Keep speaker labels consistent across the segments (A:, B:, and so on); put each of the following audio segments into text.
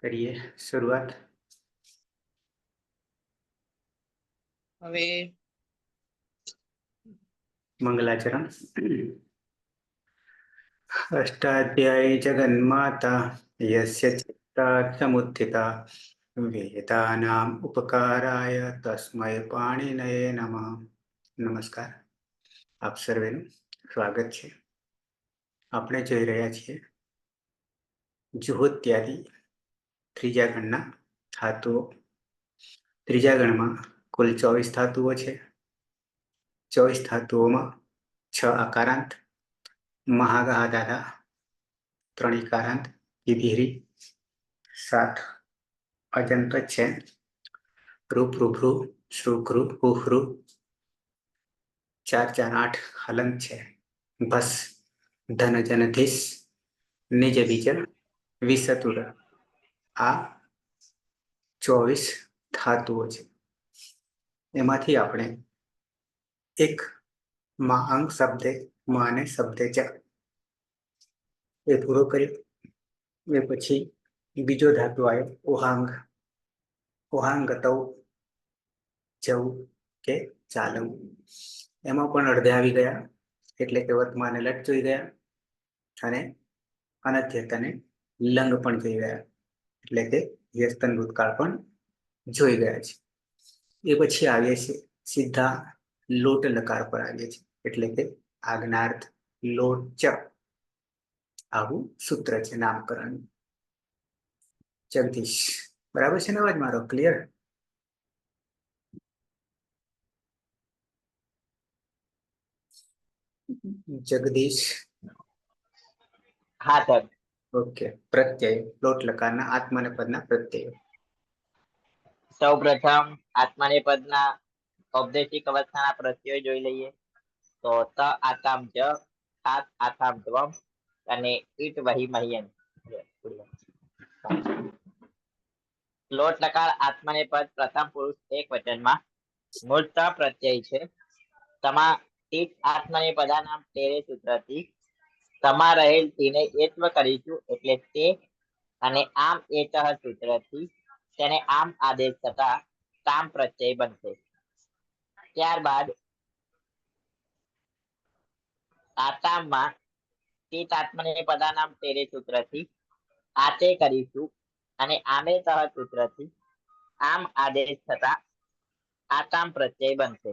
A: કરીએ શરૂઆત.
B: હવે
A: મંગલાચરણ. અષ્ટાધ્યાયી જગન્માતા યસ્ય ચિત્તા સમુત્થિતા વેદાનામ ઉપકારાય તસ્મૈ પાણિનયે નમઃ. નમસ્કાર, આપ સર્વેનું સ્વાગત છે. આપણે જોઈ રહ્યા છીએ જુહોત્યાદિ ત્રીજા ગણના ધાતુઓ. ત્રીજા ગણમાં કુલ 24 ધાતુઓ છે. 24 ધાતુઓમાં 6 આકારાંત, મહાગા દાદા 3 ઇકારાંત, વિભિરી 7 અજંત છે. રૂપ રૂભ્રુ શ્રુભ્રુ હુહ્રુ 4 4 8 હલંત છે. ભસ ધન જન ધીસ નિજ બીજ વિસતુર. આ 24 ધાતુઓ છે. એમાંથી આપણે એક અંગ શબ્દે માને શબ્દે ચ એ પૂરો કર્યો. એ પછી બીજો ધાતુ આવ્યો ઓહાંગ. ઓહાંગતૌ જવું કે ચાલવું. એમાં પણ અડધે આવી ગયા, એટલે કે વર્તમાને લટ જોઈ ગયા અને અનધ્યતને લંગ પણ જોઈ ગયા, એટલે કે વ્યસ્તન ભૂતકાળ પણ જોઈ ગયા છે. એ પછી આવીએ છીએ સીધા લોટ લકાર પર આવીએ છીએ, એટલે કે આજ્ઞાર્થ લોટ ચ. આવું સૂત્ર છે નામકરણ. જગદીશ, બરાબર છે ને? અવાજ મારો ક્લિયર? જગદીશ.
B: હા સર.
A: ઓકે. પ્રત્યય લોટ લકારના આત્માને પદના પ્રત્યય.
B: સૌ પ્રથમ આત્માનેપદના ઔપદેશિક અવસ્થાના પ્રત્યય જોઈ લઈએ. તો ત આતામ જ, આત આતામ ત્વમ અને ઈટ વહી મહ્યન. લોટ લકાર આત્માનેપદ પ્રથમ પુરુષ એક વચનમાં મૂર્ત પ્રત્યય છે. તમા ઈટ આત્માનેપદાનામ તેરે સૂત્રથી તમા રહેલ તેને એત્વ કરીશું, એટલે તે, અને આમ એતઃ સૂત્રથી તેને આમ આદેશ થતા તામ પ્રત્યય બનશે. ત્યારબાદ આતામાં ઈટ આત્મનેપદાનામ તેરે સૂત્રથી આતે કરીશું, અને આમે તહ સૂત્રથી આમ આદેશ થતા આતામ પ્રત્યય બનશે.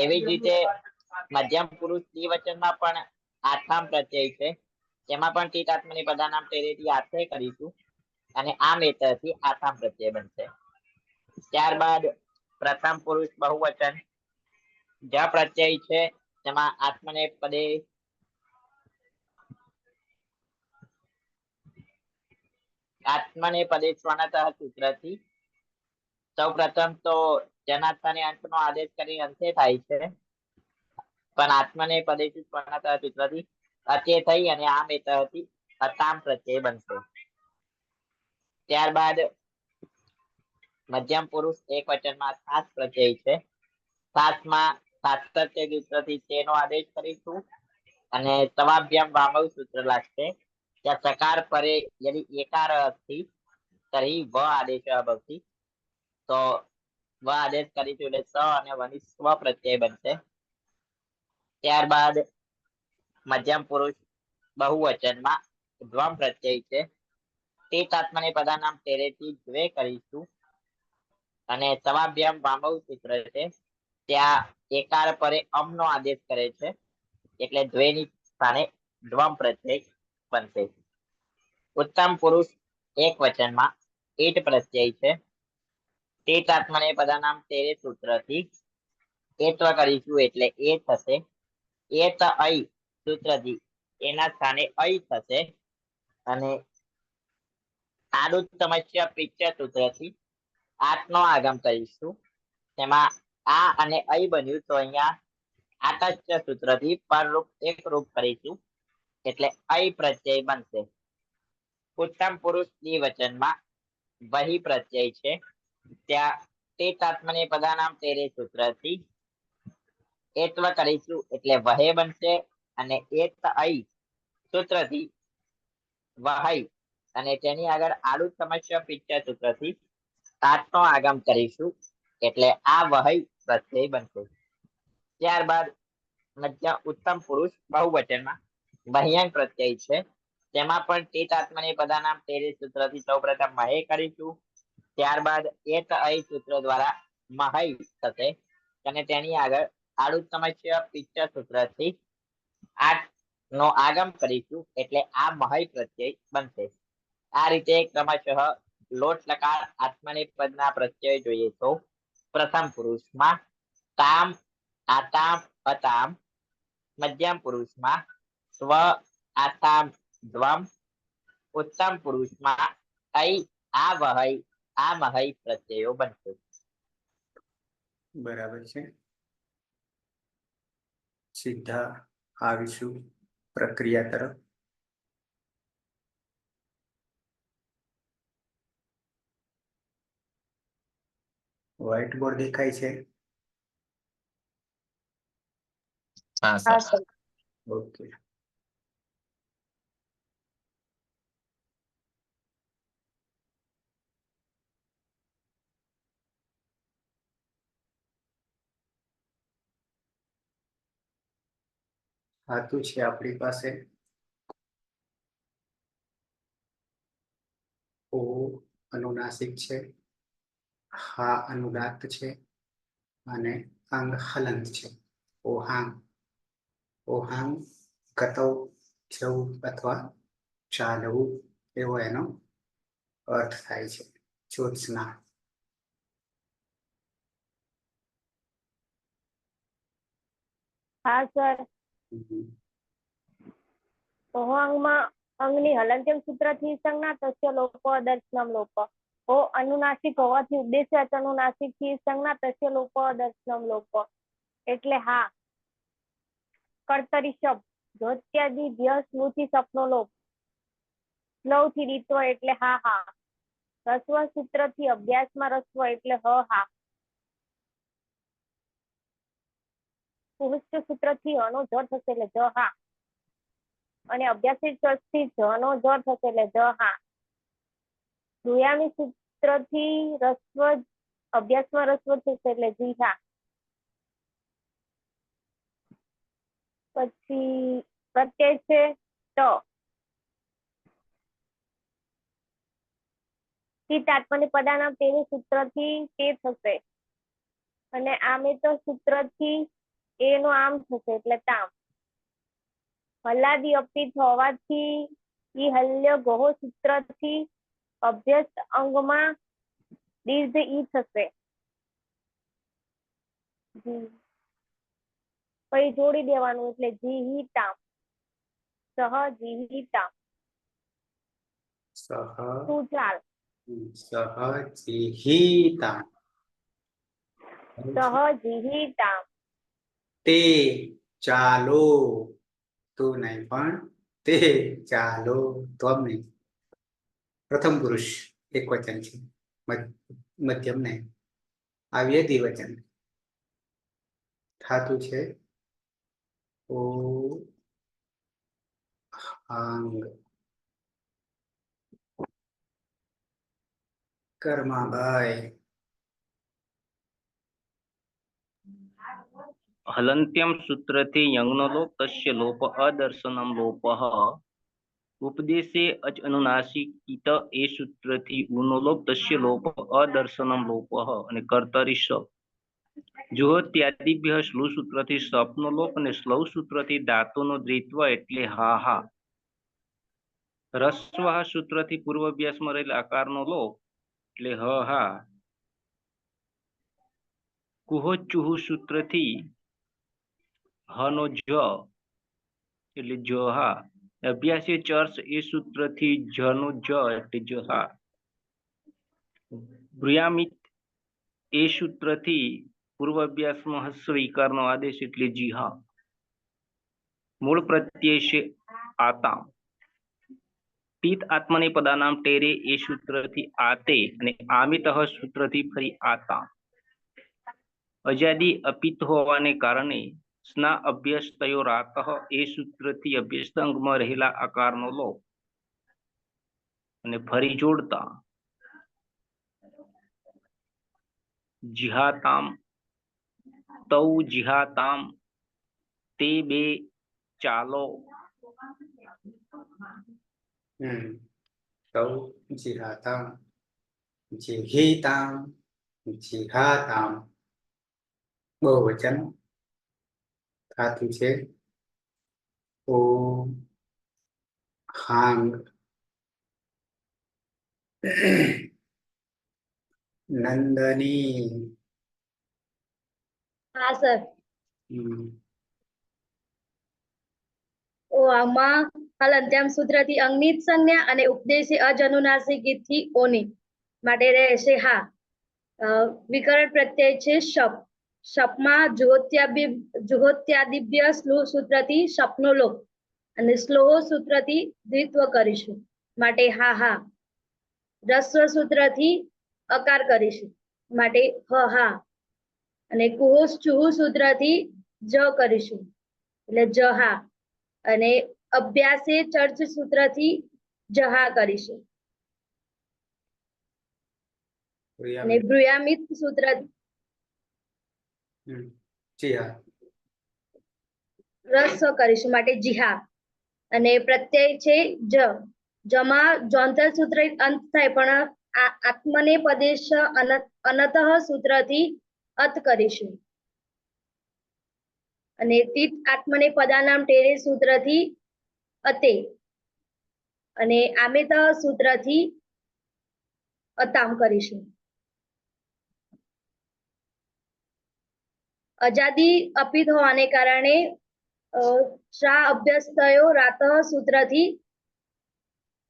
B: એવી જ રીતે મધ્યમ પુરુષ દ્વિવચનમાં પણ આતામ પ્રત્યય છે. તેમાં પણ ટીટ આત્મનેપદાનામ તેરેથી આતે કરીશું, અને આમ એતરથી આતામ પ્રત્યય બનશે. ત્યારબાદ પ્રથમ પુરુષ બહુવચન જ પ્રત્યય છે. તેમાં આત્મનેપદે આત્મનેપદે સ્વનતઃ સૂત્રથી સૌ પ્રથમ તો જનાર્થાને અંતનો આદેશ કરી અંતે થાય છે, પણ આત્મનેપદેથી સ્વનતઃ સૂત્રથી અત્યય થઈ અને આમ એતરથી અતામ પ્રત્યય બનશે. ત્યારબાદ મધ્યમ પુરુષ એક વચનમાં સાત પ્રત્યય છે. સાતમાં સાતત્ય સૂત્રથી તેનો આદેશ કરીશું, અને તમાભ્યામ વામવ સૂત્ર લાગશે. ત્યાં સકાર પરે યદિ એકાર અસ્તિ તર્હિ વ આદેશ ભવતિ. તો વ આદેશ કરીશું એટલે સ અને વની સ્વ પ્રત્યય બનશે. ત્યારબાદ મધ્યમ પુરુષ બહુવચનમાં દ્વમ પ્રત્યય છે. તે આત્મનેપદાનામ તેરેથી દ્વે કરીશું, અને સમાભ્યામ વામવ સૂત્ર છે. ત્યાં એકાર પરે અમ નો આદેશ કરે છે, એટલે દ્વેની સ્થાને દ્વમ પ્રત્યય બનશે. ઉત્તમ પુરુષ એક વચનમાં ઈટ પ્રત્યય છે. તે આત્મનેપદાનામ તેરે સૂત્રથી એત્વ કરીશું, એટલે એ થશે. એત ઐ સૂત્રથી એના સ્થાને ઐ થશે, અને આડું સમસ્યા પિક્ચર સૂત્રથી આઠ નો આગમ કરીશું. તેમાં આ અને ઐ બન્યું, તો અહિયાં આતચ્ય સૂત્રથી પર રૂપ એક રૂપ કરીશું, એટલે ઐ પ્રત્યય બનશે. ઉત્તમ પુરુષ દ્વિવચનમાં વહી પ્રત્યય છે. ત્યાં તે આત્મનેપદાનામ તેરે સૂત્રથી એત્વ કરીશું, એટલે વહે બનશે, અને એત ઐ સૂત્રથી વહૈ અને તેની આગળ આડું સમસ્યા પિક્ચર સૂત્રથી તાતનો આગમ કરીશું એટલે આ વહય પ્રત્યય બનશે. ત્યારબાદ મધ્યમ ઉત્તમ પુરુષ બહુવચનમાં બહ્યાંગ પ્રત્યય છે, તેમાં પણ તે તાત્મને પદાનામ તેરે સૂત્રથી સૌપ્રથમ મહે કરીશું. ત્યારબાદ એક અય સૂત્ર દ્વારા મહય થશે અને તેની આગળ આડું સમસ્યા પિક્ચર સૂત્રથી આ નો આગમ કરીશું એટલે આ મહય પ્રત્યય બનશે. આ રીતે ક્રમશઃ લોટ લકાર આત્મનેપદ પદના પ્રત્યય જોઈએ તો પ્રથમ પુરુષમાં તામ, આતામ, અતામ. મધ્યમ પુરુષમાં સ્વ, આતામ, દ્વમ. ઉત્તમ પુરુષમાં અય, આ વહય, આ મહય પ્રત્યયો બનશે.
A: બરાબર છે. સીધા આવીશું પ્રક્રિયા તરફ. વ્હાઇટ બોર્ડ દેખાય છે?
C: हाँ सर।
A: ઓકે. ધાતુ છે આપણી પાસે ઓ અનુનાસિક છે, હા અનુદાત્ત છે અને અંગ હલંત છે. ઓહાંગ, ઓહાંગ ગતવ, જવું અથવા ચાલવું એવો એનો અર્થ થાય છે. જ્યોત્સના.
D: હા સર. ઓહાંગમાં અંગની હલંત્યમ સૂત્રથી સંજ્ઞા તસ્ય લોપો અદર્શનમ લોપ. ઓ અનુનાસિક હોવાથી ઉદ્દેશ્ય અનુનાસિક થી સંજ્ઞા તસ્ય લોપો અદર્શનમ લોપ. એટલે હા. કર્તરી શબ્દ ધોત્યાદિ ધ્ય સ્મૃતિ સપનો લોપ. સ્લવ થી રીત્વ એટલે હા હા. રસ્વ સૂત્ર થી અભ્યાસમાં રસ્વ એટલે હ હા. પુરુષ સૂત્ર થી હનો જ થશે એટલે જ હા. અને અભ્યાસિત થી જ નો જ થશે એટલે જ હા. દુયામી સૂત્ર થી રસ્વ અભ્યાસમાં રસ્વ થશે એટલે જી હા. પછી પ્રત્યય છે ટ. ચિત્ત આત્મની પદાનામ તેની સૂત્રથી તે થશે અને આમે તો સૂત્રથી એ નો આમ થશે એટલે તામ. હલાદી અપિત હોવાથી ઈ હલ્ય ગોહો સૂત્રથી અભ્યસ્ત અંગમાં દીર્ઘ ઈ થશે. પછી જોડી દેવાનું એટલે જીહિતામ, સહજીહિતામ. તું ચાલ.
A: સહજીહિતા.
D: સહજીહિતામ.
A: તે ચાલો. તું નહીં પણ તે ચાલો. ત્વમ નહીં. પ્રથમ પુરુષ એક વચન છે, મધ્યમ નહીં. આવીએ દ્વિવચન. ધાતુ છે ઓ આંગ. કર્માભાઈ.
C: हलन्त्यम सूत्रથી યંગનો લોપ તસ્ય લોપ અદર્શનમ લોપઃ. ઉપદેશે અચ અનુનાસિક ઈત એ સૂત્રથી ઉનો લોપ તસ્ય લોપ અદર્શનમ લોપઃ. અને કર્તરી સ જુહોત્યાદિભ્ય શ્લુ સૂત્રથી સપનો લોપ અને સ્લવ સૂત્રથી ધાતુનો દ્વિત્વ એટલે હા હા. રસ્વ સૂત્રથી પૂર્વ અભ્યાસમાં રહેલા આકારનો લોપ એટલે હ હા. કુહોચુહુ સૂત્રથી હનો જ એટલે જ હા. અભ્યાસી ચર્ચ એ સૂત્રથી જનો જ એટલે જ હા. બ્રુયામિત એ સૂત્રથી પૂર્વ અભ્યાસમાં હસ્વ ઈકારનો આદેશ એટલે જી હા. મૂળ પ્રત્યય છે આતામ. તીત આત્મની પદાનામ ટેરે એ સૂત્રથી આતે અને આમિતઃ સૂત્રથી ફરી આતામ. અજાદી અપિત હોવાને કારણે સ્ના અભ્યસ્ત તયો રાતઃ એ સૂત્રથી અભ્યસ્ત અંગમાં રહેલા આકારનો લોપ. અને ફરી જોડતા જિહાતામ, તૌ જિહાતામ, તે બે ચાલો,
A: તૌ જિહાતામ, જિહિતામ, જિહાતામ. બહુવચન ધાતુ છે. ઓ હાંગ, નંદની.
D: હા સર.
A: હમ,
D: ઓ આમાં હાલ અંત્યામ સૂત્રથી અંગની જ સંજ્ઞા અને ઉપદેશી અજનુનાસિકથી ઓની માટે રહેશે હા. વિકરણ પ્રત્યય છે શપ. શપમાં જુહોત્યાદિભ્ય સ્લુહ સૂત્રથી શપનો લોપ અને સ્લોહ સૂત્રથી દ્વિત્વ કરીશું માટે હા હા. રસ્વ સૂત્રથી અકાર કરીશું માટે હ હા. અને કુહુસ ચુહુ સૂત્રથી જ કરીશું એટલે જ હા. અને અભ્યાસે ચર્ચ સૂત્રથી જહા કરીશું અને બ્રુયામિત સૂત્ર
A: જી હા.
D: રસ્વ કરીશું માટે જીહા. અને પ્રત્યય છે જ. જમાં જોંતર સૂત્ર અંત થાય પણ આત્મને પદેશ અનતઃ સૂત્રથી અત કરીશું અને તિત આત્મને પદાનામ ટેરે સૂત્રથી અતે અને આમેત સૂત્રથી અતામ કરીશું. અજાદી અપિત હોવાને કારણે શા અભ્યાસ થયો રાત સૂત્રથી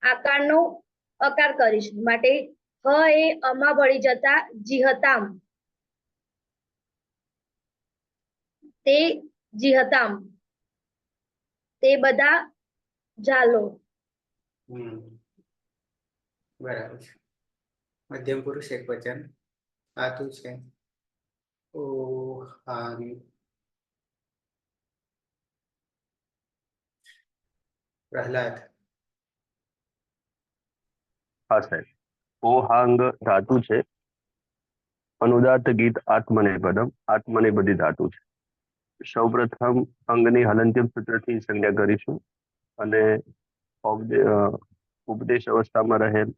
D: આકારનો અકાર કરીશું માટે હ એ અમા ભળી જતા જીહતામ તે જીહતામ તે બધા ઝાલો.
A: બરાબર છે. મધ્યમ પુરુષ એક વચન ધાતુ છે. ઓ હાંગ, પ્રહલાદ.
E: હા સાહેબ. ઓહાંગ ધાતુ છે. અનુદાત્ત ગીત આત્મનેપદમ, આત્મનેપદી ધાતુ છે. સૌપ્રથમ અંગની હલંત્યમ સૂત્રથી સંજ્ઞા કરીશું અને ઉપદેશ અવસ્થામાં રહેલ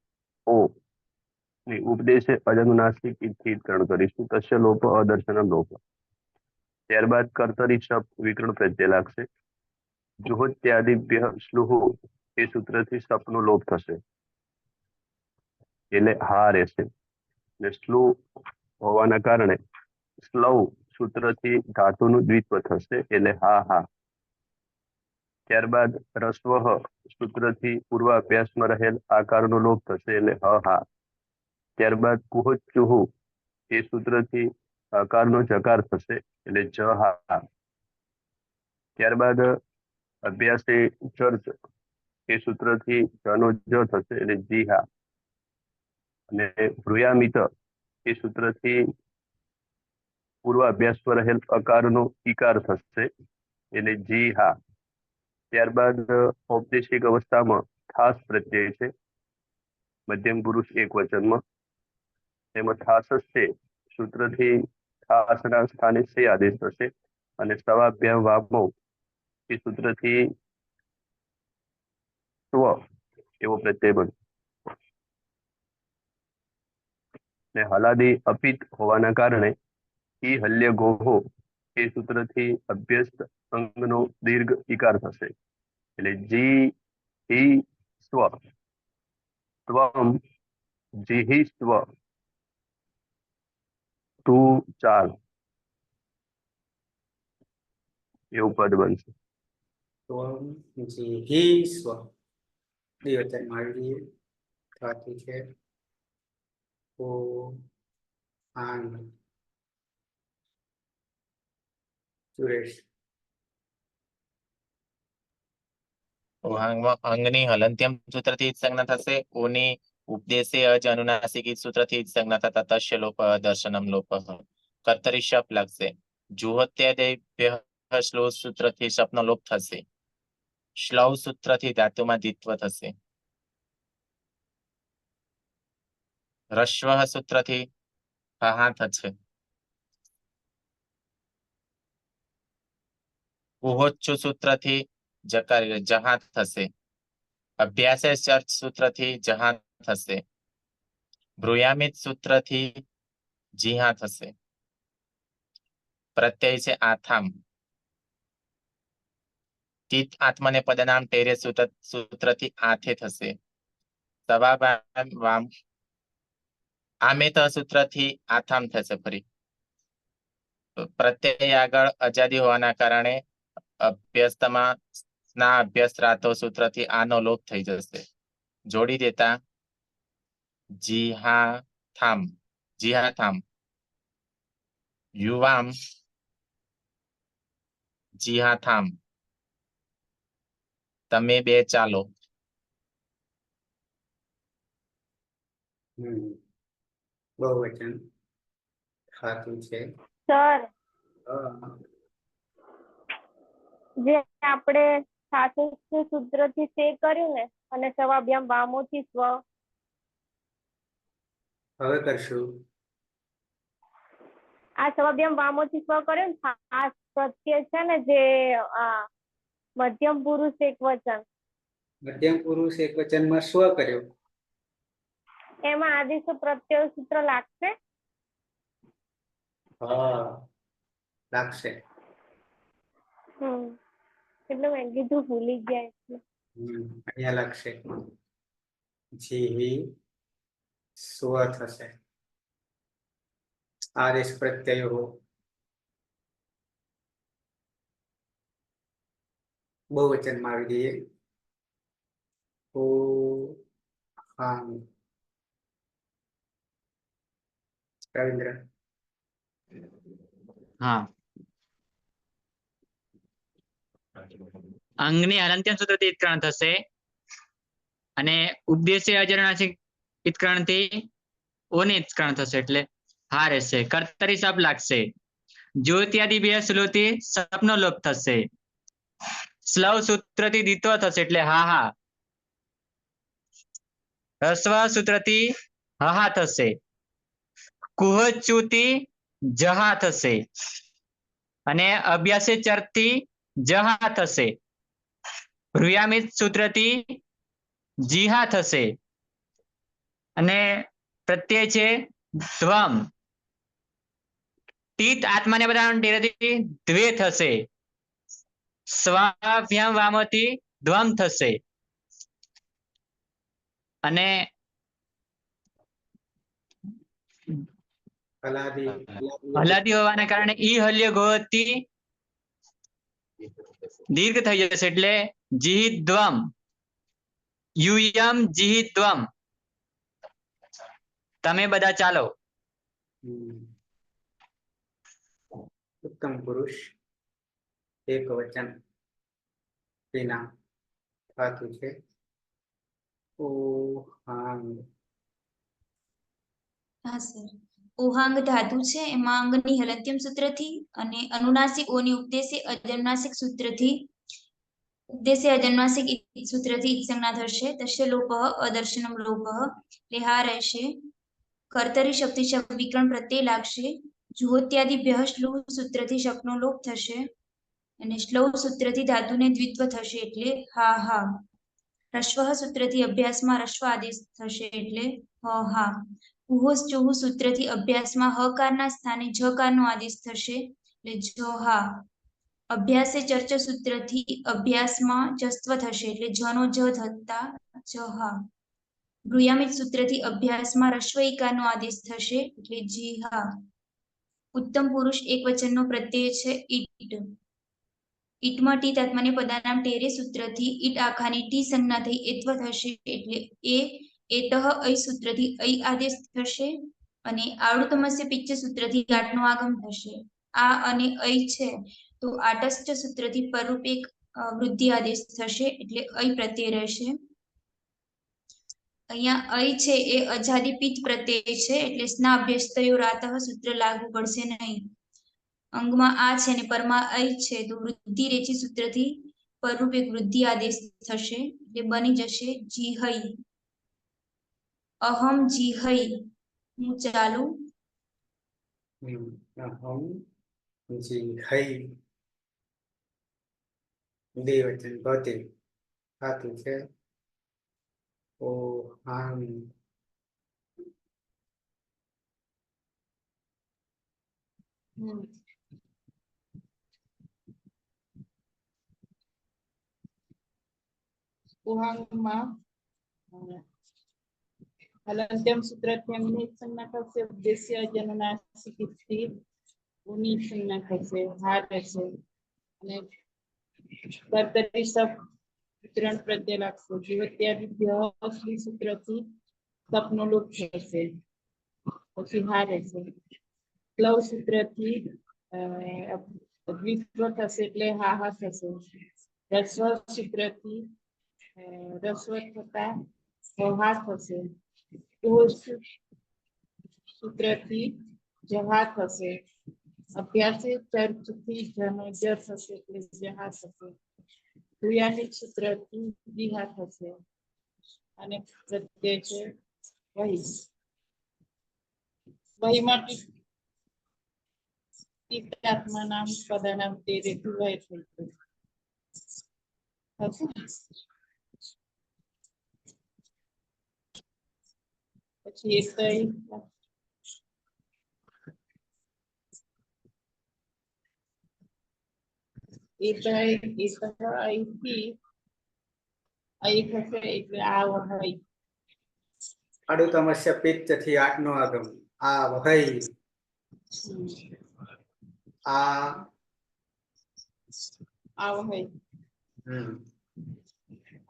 E: ઓ ની ઉપદેશે અજનુનાસિક ઈચ્છિતકરણ કરીશું. તસ્ય લોપ અદર્શન લોપ. ત્યારબાદ કર્તરી શપ વિકરણ પ્રત્યય લાગશે. જુહોત્યાદિભ્ય સ્લુહ એ સૂત્રથી શપનો લોપ થશે એટલે હા રહેશે. ને સ્લુ હોવાના કારણે સ્લવ સૂત્રથી ધાતુનું દ્વિત્વ થશે એટલે હા હા. ત્યારબાદ રસ્વ સૂત્રથી પૂર્વ અભ્યાસમાં રહેલ આકારનો લોપ થશે એટલે હ હા. ત્યારબાદ કુહોચુહુ એ સૂત્રથી આકારનો જકાર થશે એટલે જ હા. ત્યારબાદ અભ્યાસે ચર્ચ એ સૂત્રથી જનો જ થશે એટલે જી હા. અને ભૃયામિત એ સૂત્રથી પૂર્વ અભ્યાસ પર રહેલ અકારનો ઈકાર થશે એટલે જી હા. ત્યારબાદ ઔપદેશિક અવસ્થામાં ખાસ પ્રત્યય છે મધ્યમ પુરુષ એક વચનમાં. તેમાં ખાસ છે સૂત્રથી ખાસના સ્થાને સે આદેશ થશે અને સવાભ્યામ વામો એ સૂત્રથી સ્વ એવો પ્રત્યય બનશે. ને હલાદી અપિત હોવાના કારણે ઈ હલ્ય ગોહો એ સૂત્રથી અભ્યસ્ત અંગનો દીર્ઘ ઈકાર થશે એટલે જી ઈ સ્વ ત્વમ જીહી સ્વ તું ચાલ એવું પદ બનશે.
A: જી સ્વ દ્વિવચનમાં આવી જઈએ. ધાતુ છે ઓ હાંગ. સુરેશ.
F: અંગની હલંત્યમ સૂત્રથી જ સંજ્ઞા થશે. ઓની ઉપદેશે અજ અનુનાસિક સૂત્રથી જ સંજ્ઞા થતા તસ્ય લોપ દર્શનમ લોપ. કર્તરી શપ લાગશે. જુહોત્યાદિભ્ય શ્લોક સૂત્રથી શપનો લોપ થશે. શ્લવ સૂત્રથી ધાતુમાં દ્વિત્વ થશે. રસ્વ સૂત્રથી હા થશે. ઉહોચ્ચુ સૂત્રથી જકાર જહા થશે. અભ્યાસે ચર્ચ સૂત્રથી જહા થશે. બ્રુયામિત સૂત્રથી જીહા થશે. પ્રત્યય છે આથામ. તિત આત્મને પદનામ ટેરે સૂત્રથી આથે થશે. સવા આમેત સૂત્રથી આથામ થશે. ફરી પ્રત્યય આગળ અજાદી હોવાના કારણે અભ્યસ્તમાં સ્ના અભ્યસ્ત્રાતો સૂત્રથી આનો લોપ થઈ જશે. જોડી દેતા જીહા થામ યુવામ જીહા થામ તમે બે ચાલો.
A: બહુવચન થાતું છે.
D: સર
A: હા.
D: જે આપણે સાસુ સૂત્રથી તે કર્યું ને અને સવાભ્યામ વામોથી સ્વ,
A: હવે કરશું.
D: આ સવાભ્યામ વામોથી સ્વ કર્યું ને આ પ્રત્યય છે ને જે મધ્યમ પુરુષ એક વચન,
A: મધ્યમ પુરુષ એક વચનમાં સ્વ કર્યો.
D: એમાં આદેશ પ્રત્યય સૂત્ર લાગશે.
A: હા, લાગશે.
D: એટલે મેં કીધું ભૂલી ગયા એટલે.
A: અહીંયા લાગશે. જી સ્વ થશે. આદેશ પ્રત્યય હો. બહુવચનમાં આવી જઈએ. ઓ હા રવિન્દ્ર.
G: હા, અંગની હલંત્યમ સૂત્રથી ઇત્કરણ થશે અને ઉપદેશી અજરનાસિક ઇત્કરણથી ઓની ઇત્કરણ થશે એટલે હા રહેશે. કર્તરી સપ લાગશે. જ્યોત્યાદિ બે સ્લોથી સપનો લોપ થશે. સ્લવ સૂત્રથી દ્વિત્વ થશે એટલે હા. રસ્વ સૂત્રથી હા થશે. કુહચ્યુથી જહા થશે અને અભ્યાસે ચરથી જહા થશે. રુયામિત સૂત્રથી જીહા થશે અને પ્રત્યય છે ધ્વમ. તીત આત્માને બધાનું ટેરેથી દ્વે થશે. સ્વાભ્યામ વામોથી ધ્વમ થશે અને હલાદી હોવાના કારણે ઈ હલ્ય ગોથી દીર્ઘ થઈ જશે એટલે જીહિદ્વમ. યુયમ જીહિદ્વમ તમે બધા ચાલો.
A: ઉત્તમ પુરુષ એક વચન તેના થાતું છે. ઓહાંગ.
H: હા સર, ઓહાંગ ધાતુ છે એમાં અંગની હલંત્યમ સૂત્રથી અને અનુનાસિક ઓની ઉપદેશી અજનુનાસિક સૂત્રથી સૂત્રથી ઇત્સંજ્ઞા થશે. તસ્ય લોપઃ અદર્શનમ લોપઃ એટલે હા રહેશે. કર્તરી શક્તિ વિકરણ પ્રત્યય લાગશે. જુહોત્યાદિભ્યઃ શ્લુહ સૂત્રથી શકનો લોપ થશે અને શ્લૌ સૂત્રથી ધાતુને દ્વિત્વ થશે એટલે હા. રસ્વ સૂત્રથી અભ્યાસમાં રસ્વ આદેશ થશે એટલે હા. ઉહોશ્ચુહુ સૂત્રથી અભ્યાસમાં હકારના સ્થાને જકારનો આદેશ થશે એટલે જહા. અભ્યાસે ચર્ચ સૂત્રથી અભ્યાસમાં જસ્વ થશે એટલે જનો જ થતા જહા. બ્રુયામિત સૂત્રથી અભ્યાસમાં રસ્વ ઈકારનો આદેશ થશે એટલે જીહા. ઉત્તમ પુરુષ એક વચનનો પ્રત્યય છે ઈટ. ઈટમાં ટી આત્માને પદાનામ ટેરે સૂત્રથી ઈટ આખાની ટી સંજ્ઞા થઈ એત્વ થશે એટલે એતઃ ઐ સૂત્રથી ઐ આદેશ થશે અને આવૃતમસ્ય પિચ્ચ સૂત્રથી ગાંઠનો આગમ થશે. આ અને ઐ છે તો આટસ્ચ સૂત્રથી પરરૂપ એક વૃદ્ધિ આદેશ થશે એટલે ઐ પ્રત્યય રહેશે. અહીંયા ઐ છે એ અજાદી પિત્ત પ્રત્યય છે એટલે સ્ના અભ્યસ્તયો રાતઃ સૂત્ર લાગુ પડશે નહીં. અંગમાં આ છે ને પરમાં ઐ છે તો વૃદ્ધિ રેચી સૂત્રથી પરરૂપ એક વૃદ્ધિ આદેશ થશે એટલે બની જશે જીહૈ. અહમ જીહૈ હું ચાલુ.
A: અહમ જીહૈ દ્વિવચન ભૌતિક ધાતુ છે ઓહામ
I: ઉહાંગમાં હલંત્યમ સૂત્રથી અંગની સંજ્ઞા થશે, ઉદ્દેશ્ય જનનાસિક સ્થિર ઉની સંજ્ઞા થશે, હાર થશે અને કર્તરી સપ વિતરણ પ્રત્યય લાગશે. જીવત્યાદિભ્ય શ્રી સૂત્રથી સપનો લોપ થશે, પછી હાર રહેશે. ક્લવ સૂત્રથી દ્વિત્વ થશે એટલે હા હા થશે. રસ્વ સૂત્રથી રસ્વ થતા હા થશે. સૂત્રથી જહા થશે. અભ્યાસે ચર્ચથી જનજર થશે એટલે જહા થશે. ક્રિયાની સૂત્રથી દિહા થશે અને પ્રત્યય છે વહી. વહીમાંથી આત્મા નામ પદાનામ તે રેતુ વહી થઈ ગયું. પછી અહીંથી અહીં થશે એટલે આ વહઈ.
A: અડુતમસ્ય પિત્ત થી આઠનો આગમ આ વહઈ આ
I: આ વહઈ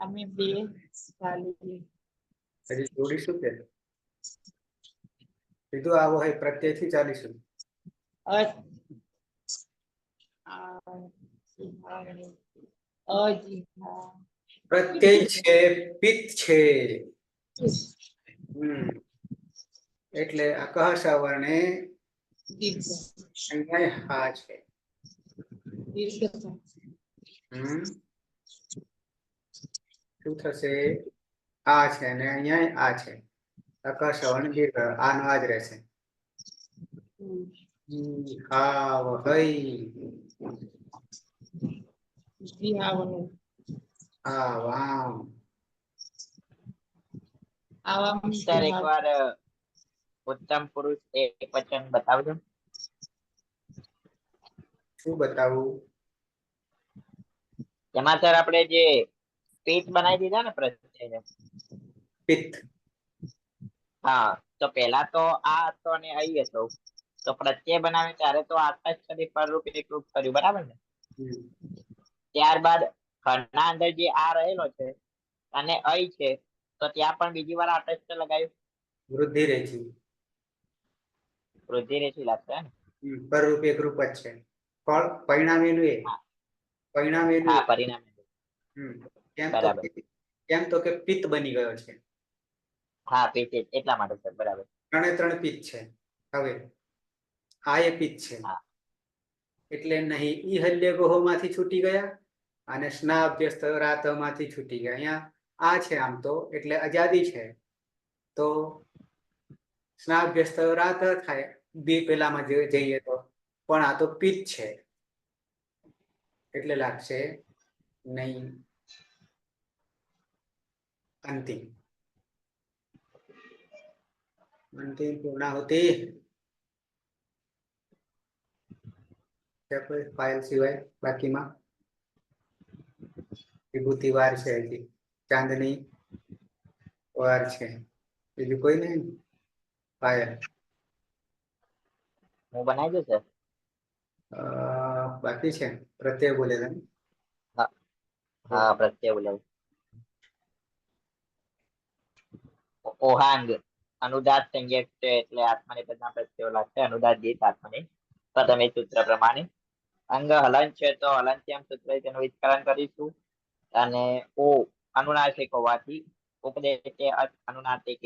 I: અમે બે ચાલી
A: હજી જોડીશું કે કીધું આ વહઈ પ્રત્યય થી ચાલીશું. પ્રત્યય છે પિત્ત છે એટલે આ કહસા વર્ણે અહીંયા હા છે. શું થશે? આ છે અને અહીંયા આ છે. અકર્ષણ દીર્ઘ આનો આ જ રહેશે. હા વહઈ આ વામ.
B: સર એકવાર ઉત્તમ પુરુષ એક વચન બતાવજો.
A: શું બતાવું?
B: એમાં સર આપણે જે પિત્ત બનાવી દીધા ને પ્રત્યય
A: પિત્ત.
B: હા તો પેલા તો આ હતો અને અહીં હતો તો પ્રત્યય બનાવે ત્યારે તો આકાશ પરરૂપ એકરૂપ કર્યું બરાબર ને. ત્યારબાદ ઘરના અંદર જે આ રહેલો છે અને અહીં છે તો ત્યાં પણ બીજી વાર આટસ્થ લગાવ્યું.
A: વૃદ્ધિ રેખી.
B: વૃદ્ધિ રેખી લાગશે ને
A: પરરૂપ એકરૂપ જ છે. પરિણામ એનું એ પરિણામ એનું
B: હા પરિણામ
A: કેમ તો કે પિત્ત બની ગયો છે.
B: હા પિત્ત એટલા માટે સર બરાબર.
A: ત્રણ પિત્ત છે. હવે આ એ પિત્ત છે એટલે નહીં ઈ હલ્ય ગોહ માંથી છૂટી ગયા અને સ્નાભ્યસ્ત રાત માંથી છૂટી ગયા. અહીંયા આ છે આમ તો એટલે આઝાદી છે તો સ્નાભ્યસ્ત રાત થાય બે પેલામાં જઈએ તો પણ આ તો પિત્ત છે એટલે લાગશે નહીં. અંતિમ અંતિમ પૂર્ણાહુતિ ફાઇલ સિવાય બાકીમાં વિભૂતિ વાર છે, હજી ચાંદની વાર છે, બીજું કોઈ નહીં. ફાઇલ
B: હું બનાવી દઉં સર.
A: બાકી છે પ્રત્યય બોલેલા.
B: હા પ્રત્યય બોલાય. ઓહાંગ અનુદાત સંજ્ઞક છે એટલે આત્માને બધા પ્રત્યયો લાગશે. અનુદાત ગીત આત્માને પ્રથમ સૂત્ર પ્રમાણે અંગ હલન છે તો હલંત્યમ સૂત્ર તેનું વિસ્તરણ કરીશું અને ઓ અનુનાસિક હોવાથી ઉપદેશ અનુનાસિક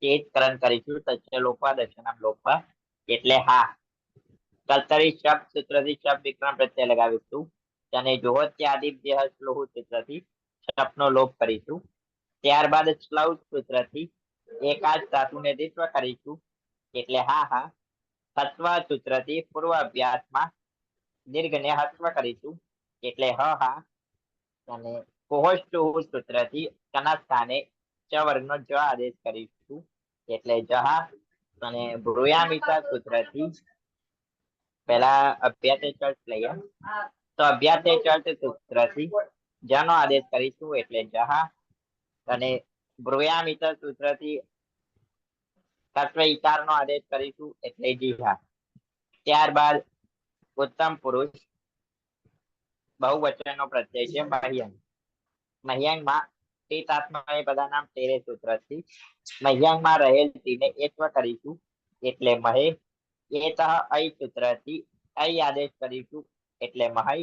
B: ચેતકરણ કરીશું. તચ્ચ લોપા દર્શનમ લોપા એટલે હા. કર્તરી શબ્દ સૂત્રથી શબ્દ વિકરણ પ્રત્યય લગાવીશું અને જોહોત્યાદિભ્ય શ્લોહ સૂત્રથી શબ્દનો લોપ કરીશું. ત્યારબાદ શ્લૌ સૂત્રથી એકાદ ધાતુને દ્વિત્વ કરીશું એટલે હા હા. હસ્વ સૂત્રથી પૂર્વ અભ્યાસમાં દીર્ઘને હસ્વ કરીશું એટલે હ હા. અને કોહોષ્ટુ સૂત્રથી કના સ્થાને ચ વર્ગનો જ આદેશ કરીશું એટલે જહા. અને ભ્રુયામિતા સૂત્રથી પેલા અભ્યાસે ચર્ચ લઈએ તો અભ્યાસે ચર્ચ સૂત્રથી જનો આદેશ કરીશું એટલે જહા. અને ભ્રુયામિતા સૂત્રથી તત્વ ઈકારનો આદેશ કરીશું એટલે જીહા. ત્યારબાદ ઉત્તમ પુરુષ બહુવચનનો પ્રત્યય છે મહ્યંગ. મહ્યંગમાં પિતાત્મા પદાનામ તેરે સૂત્રથી મહ્યંગમાં રહેલ તીને એકવ કરીશું એટલે મહે. એતઃ અય સૂત્રથી અય આદેશ કરીશું એટલે મહૈ.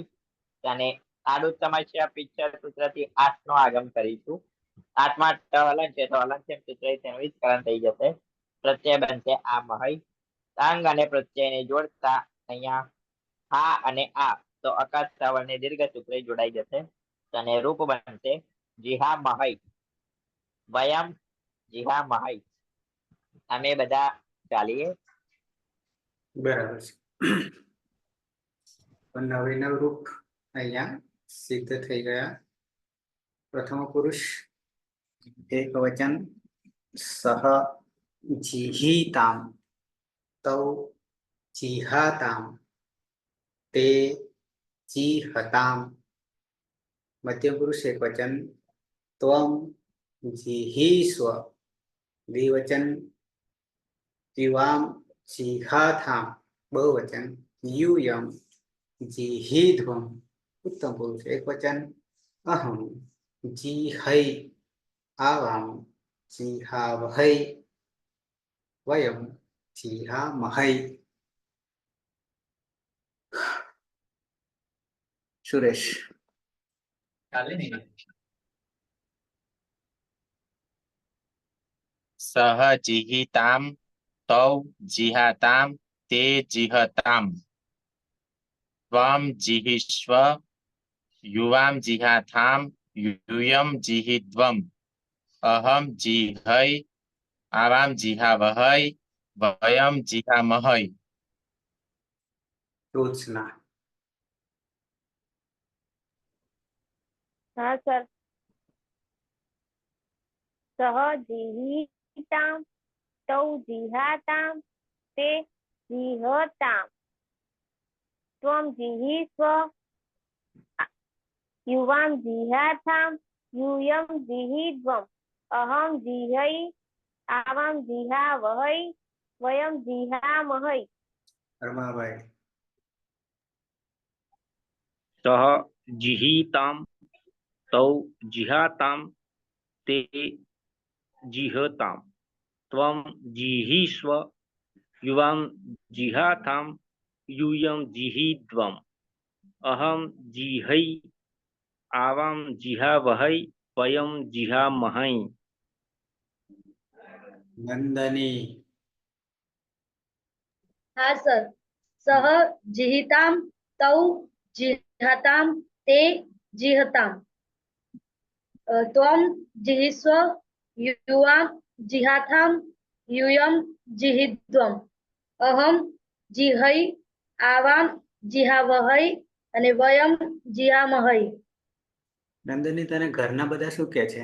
B: અને આડું સમસ્યા પિક્ચર સૂત્રથી આઠનો આગમ કરીશું. આઠમાં હલન છે તો હલન છે સૂત્ર તેનું વિસ્તરણ થઈ જશે. પ્રત્યય બનશે આ મહૈ. અંગ અને પ્રત્યયને જોડતા અહીંયા હા અને આ તો અકાશ શ્રવણ દીર્ઘ સૂત્ર જોડાઈ જશે અને રૂપ બનશે જીહા મહૈ. વયમ જીહા મહૈ. અમે બધા ચાલીએ.
A: બરાબર છે. નવે નવ રૂપ અહીંયા સિદ્ધ થઈ ગયા. પ્રથમ પુરુષ એક વચન સહ જીહિતામ તૌ જીહાતામ તે જીહતામ. મધ્યમ પુરુષ એક વચન ત્વમ જીહિસ્વ. દ્વિવચન ત્વામ જીહાથામ. બહુવચન યુયમ જીહિધ્વમ. ઉત્તમ પુરુષ એક વચન અહમ જીહૈ આવામ જીહાવહૈ વયમ જીહામહૈ. સુરેશ.
F: સહ જીહિતામ તૌ જીહાતામ તે જીહતામ ત્વમ જીહિષ્વ યુવામ જીહાથામ યુયમ જીહિદ્વમ અહમ જીહૈ આવામ જીહાવહૈ વયમ જીહામહૈ.
A: રોચના.
D: હા સર. સહ જીહિતામ તૌ જીહાતામ તે જીહતામ ત્વમ જીહિસ્વ યુવામ જીહાથામ યુયમ જીહિદ્વમ અહમ જીહૈ આવામ જીહાવહૈ વયમ જીહામહૈ.
A: રમાભાઈ.
C: સહ જીહિતામ તૌ જીહાતામ તે જીહતામ ત્વમ જીહિષ્વ યુવામ જીહાથામ યુયમ જીહિદ્વમ અહમ જીહૈ આવામ જીહાવહૈ વયમ જીહામહૈ.
A: નંદની.
J: હા સર. સહ જીહિતામ તૌ જીહતામ તે જીહતામ ત્વમ જીહિસ્વ યુવામ જીહાથામ યુયમ જીહિદ્વમ અહમ જીહૈ આવામ જીહાવહૈ અને વયમ જીહામહૈ.
A: નંદની તને ઘરના બધા શું કે છે?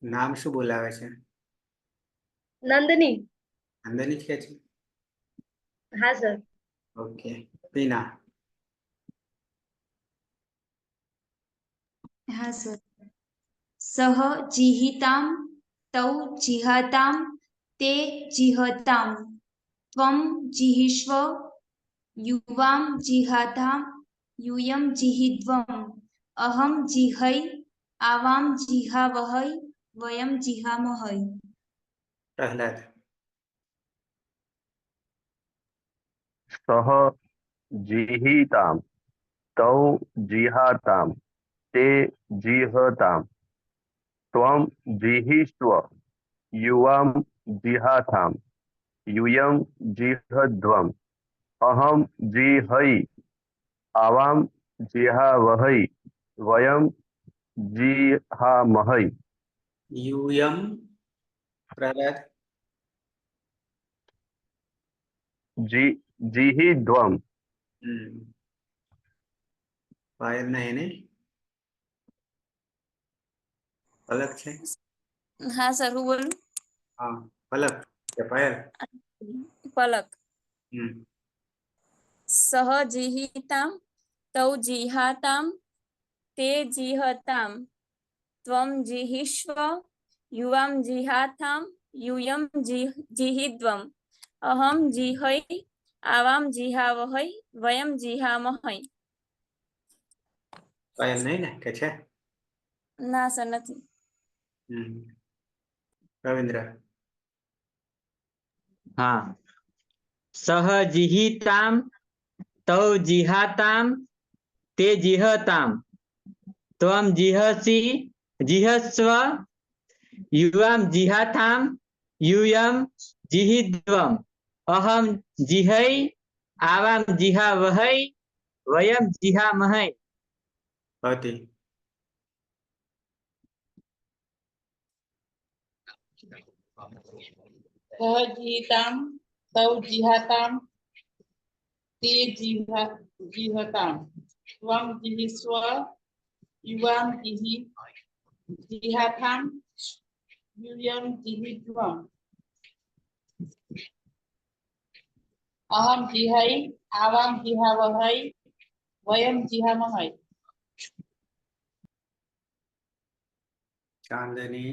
A: નામ શું બોલાવે છે?
J: નંદની.
A: નંદની જ કે છે.
J: હા સર.
A: ઓકે. પીના.
H: હા સર. સહ જીહિતામ તૌ જીહતામ તે જીહતામ ત્વમ જીહિષ્વ યુવામ જીહાતામ યુયમ જીહિદ્વમ અહમ જીહૈ આવામ જીહાવહૈ વયમ જીહામહૈ.
A: પ્રહલાદ.
E: સહ જીહિતામ તૌ જીહાતામ તે જીહતામ ત્વમ જીહિષ્વ યુવામ જીહાથામ યુયમ જીહદ્વમ અહમ જીહૈ આવામ જીહાવહૈ વયમ જીહામહૈ.
A: યુયમ. પ્રહલાદ.
E: જીહિધ્વમ.
A: પાયલ ના એને પલક છે.
K: હા સર હું બોલું.
A: હા પલક કે પાયલ.
K: પલક.
A: હમ
K: સહ જીહિતામ તૌ જીહાતામ તે જીહતામ ત્વમ જીહિષ્વ યુવામ જીહાતામ યુયમ જીહિદ્વમ અહમ જીહૈ આવામ જીહાવહૈ વયમ જીહામહૈ.
A: પાયલ નહીં ને કે છે.
K: ના સર નથી.
A: રવિન્દ્ર.
G: હા. સહ જીહિતામ તૌ જીહાતામ તે જીહતામ ત્વમ જીહસી જીહસ્વ યુવામ જીહાતામ યુયમ જીહિદ્વમ અહમ જીહૈ આવામ જીહાવહૈ વયમ જીહામહૈ.
A: ભવતી.
I: સહજીહિતામ તૌ જીહાતામ તે જીહતામ ત્વમ જીહિસ્વ યુવામ જીહાતામ યુયમ જીહિદ્વમ અહમ જીહૈ આવામ જીહાવહૈ વયમ જીહામહૈ.
A: ચાંદની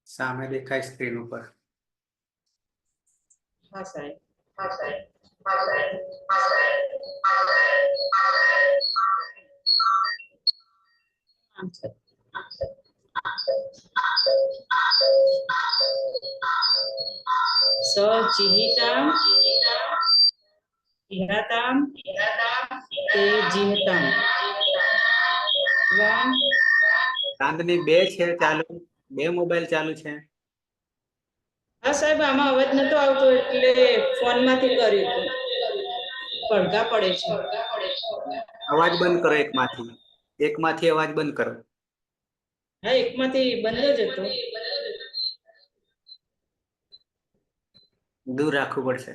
A: સામે દેખાય સ્ક્રીન ઉપર.
I: હા સાહેબ. સજીહિતામ જીહાતામ તે જીહતામ ત્વમ.
A: ચાંદની બે છે ચાલુ, બે મોબાઈલ ચાલુ છે.
I: હા સાહેબ આમાં અવાજ નતો આવતો એટલે ફોન માંથી કર્યું હતું. પડઘા પડે છે.
A: અવાજ બંધ કરો એકમાંથી અવાજ બંધ કરો.
I: હા એકમાંથી બંધ જ હતો.
A: દૂર રાખવું પડશે.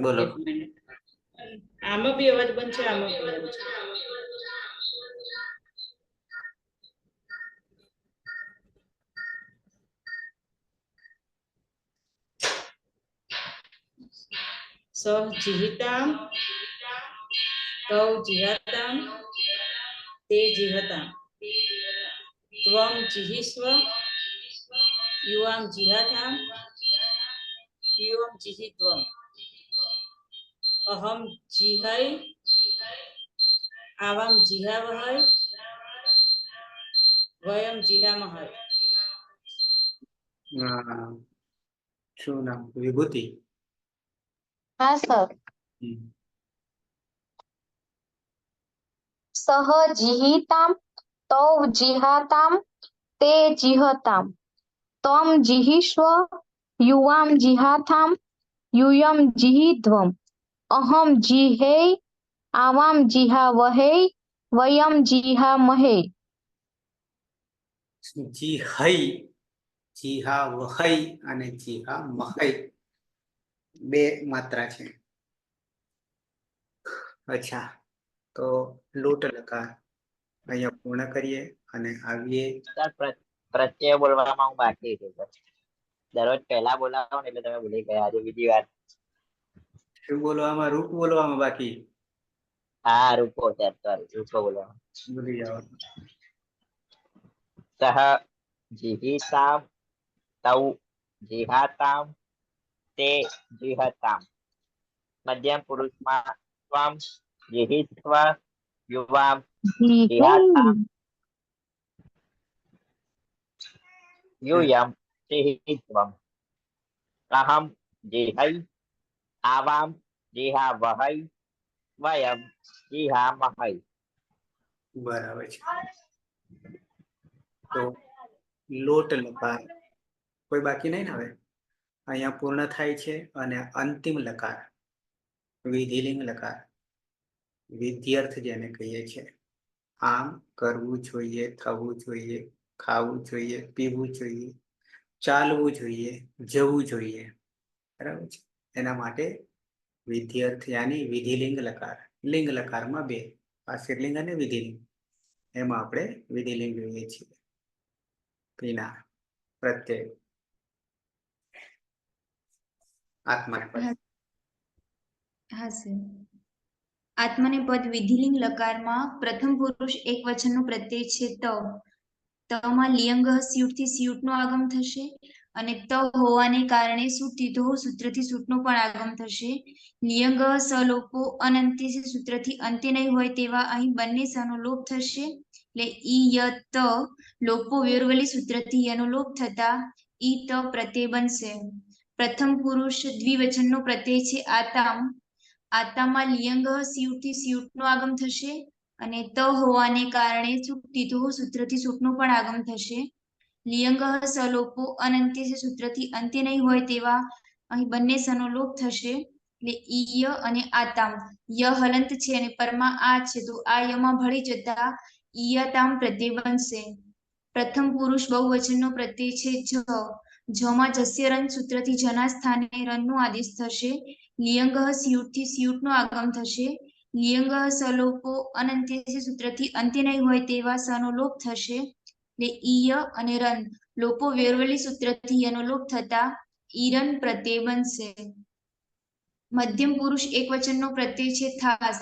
A: બોલો.
I: એક મિનિટ. આમાં બી અવાજ બંધ છે આમાં બી બંધ છે. સજીહિતામ તૌ જીહાતામ તે જીહતામ ત્વમ જીહિસ્વ યુવામ જીહાતામ યુયમ જીહિદ્વમ અહમ જીહૈ આવામ જીહાવહૈ વયમ જીહામહૈ.
A: શું નામ? વિભૂતિ.
L: હા સર. સહ જીહિતામ તૌ જીહાતામ તે જીહતામ ત્વમ જીહિષ્વ યુવામ જીહાતામ યુયમ જીહિદ્વમ અહમ જીહૈ આવામ જીહાવહૈ વયમ જીહામહૈ.
A: જીહૈ, જીહાવહૈ અને જીહામહૈ બે માત્રા છે. અચ્છા, તો લોટ લકાર અહીંયા પૂર્ણ કરીએ અને આવીએ.
B: પ્રત્યય બોલવામાં હું બાકી છું. દરરોજ પહેલા બોલાવો ને એટલે તમે ભૂલી ગયા. આજે બીજી વાર.
A: શું બોલવામાં? રૂપ બોલવામાં બાકી.
B: હા રૂપો રૂપો બોલવામાં
A: ભૂલી જાઓ.
B: સહ જીહિતામ તૌ જીહાતામ તે જીહતામ. મધ્યમ પુરુષમાં ત્વમ જીહિસ્વ યુવામ જીહાતામ યુયમ જીહિદ્વમ અહમ જીહૈ આવામ જીહાવહૈ વયમ જીહામહૈ.
A: બરાબર છે. તો લોટ લકાર કોઈ બાકી નહીં ને હવે અહીંયા પૂર્ણ થાય છે અને અંતિમ લકાર વિધિલિંગ લકાર વિધ્યર્થ જેને કહીએ છીએ. આમ કરવું જોઈએ, થવું જોઈએ, ખાવું જોઈએ, પીવું જોઈએ, ચાલવું જોઈએ, જવું જોઈએ. બરાબર છે. એના માટે વિધ્યર્થ યાની વિધિલિંગ લકાર, લિંગ લકારમાં બે, આ સ્ત્રીલિંગ અને વિધિલિંગ, એમાં આપણે વિધિલિંગ જોઈએ છીએ. પીના પ્રત્યય આત્મનેપદ.
H: હા સર. આત્મનેપદ વિધિલિંગ લકારમાં પ્રથમ પુરુષ એક વચનનો પ્રત્યય છે ત. તમાં લિયંગ સ્યુટથી સ્યુટનું આગમ થશે અને ત હોવાને કારણે સૂટ તીધો સૂત્રથી સૂટનું પણ આગમ થશે. લિયંગ સલોપો અનંતે સૂત્રથી અંતે નહીં હોય તેવા અહીં બંને સનો લોપ થશે. એટલે ઈ ય ત લોપો વેરવલી સૂત્રથી યનો લોપ થતા ઈ ત પ્રત્યય બનશે. પ્રથમ પુરુષ દ્વિવચનનો પ્રત્યય છે આતામ. આતામાં લિયંગ સ્યુટથી સ્યુટનું આગમ થશે અને ત હોવાને કારણે સૂટ તીધો સૂત્રથી સૂટનું પણ આગમ થશે. લિયંગ સલોપો અનંતે સૂત્રથી અંતે નહીં હોય તેવા અહીં બંને સનો લોપ થશે. એટલે ઈય અને આતામ. ય હલંત છે અને પરમાં આ છે તો આ યમાં ભળી જતા ઈયતામ પ્રત્યય બનશે. પ્રથમ પુરુષ બહુવચનનો પ્રત્યય છે જ. જમાં જસ્ય રન સૂત્રથી જના સ્થાને રનનો આદેશ થશે. લિયંગ સ્યુટથી સ્યુટનો આગમ થશે. લિયંગ સલોપો અનંતે સૂત્રથી અંતે નહીં હોય તેવા સનો લોપ થશે. એટલે ઈય અને રન લોપો વેરવલી સૂત્રથી યનો લોપ થતા ઈરન પ્રત્યય બનશે. મધ્યમ પુરુષ એક વચનનો પ્રત્યય છે થાસ.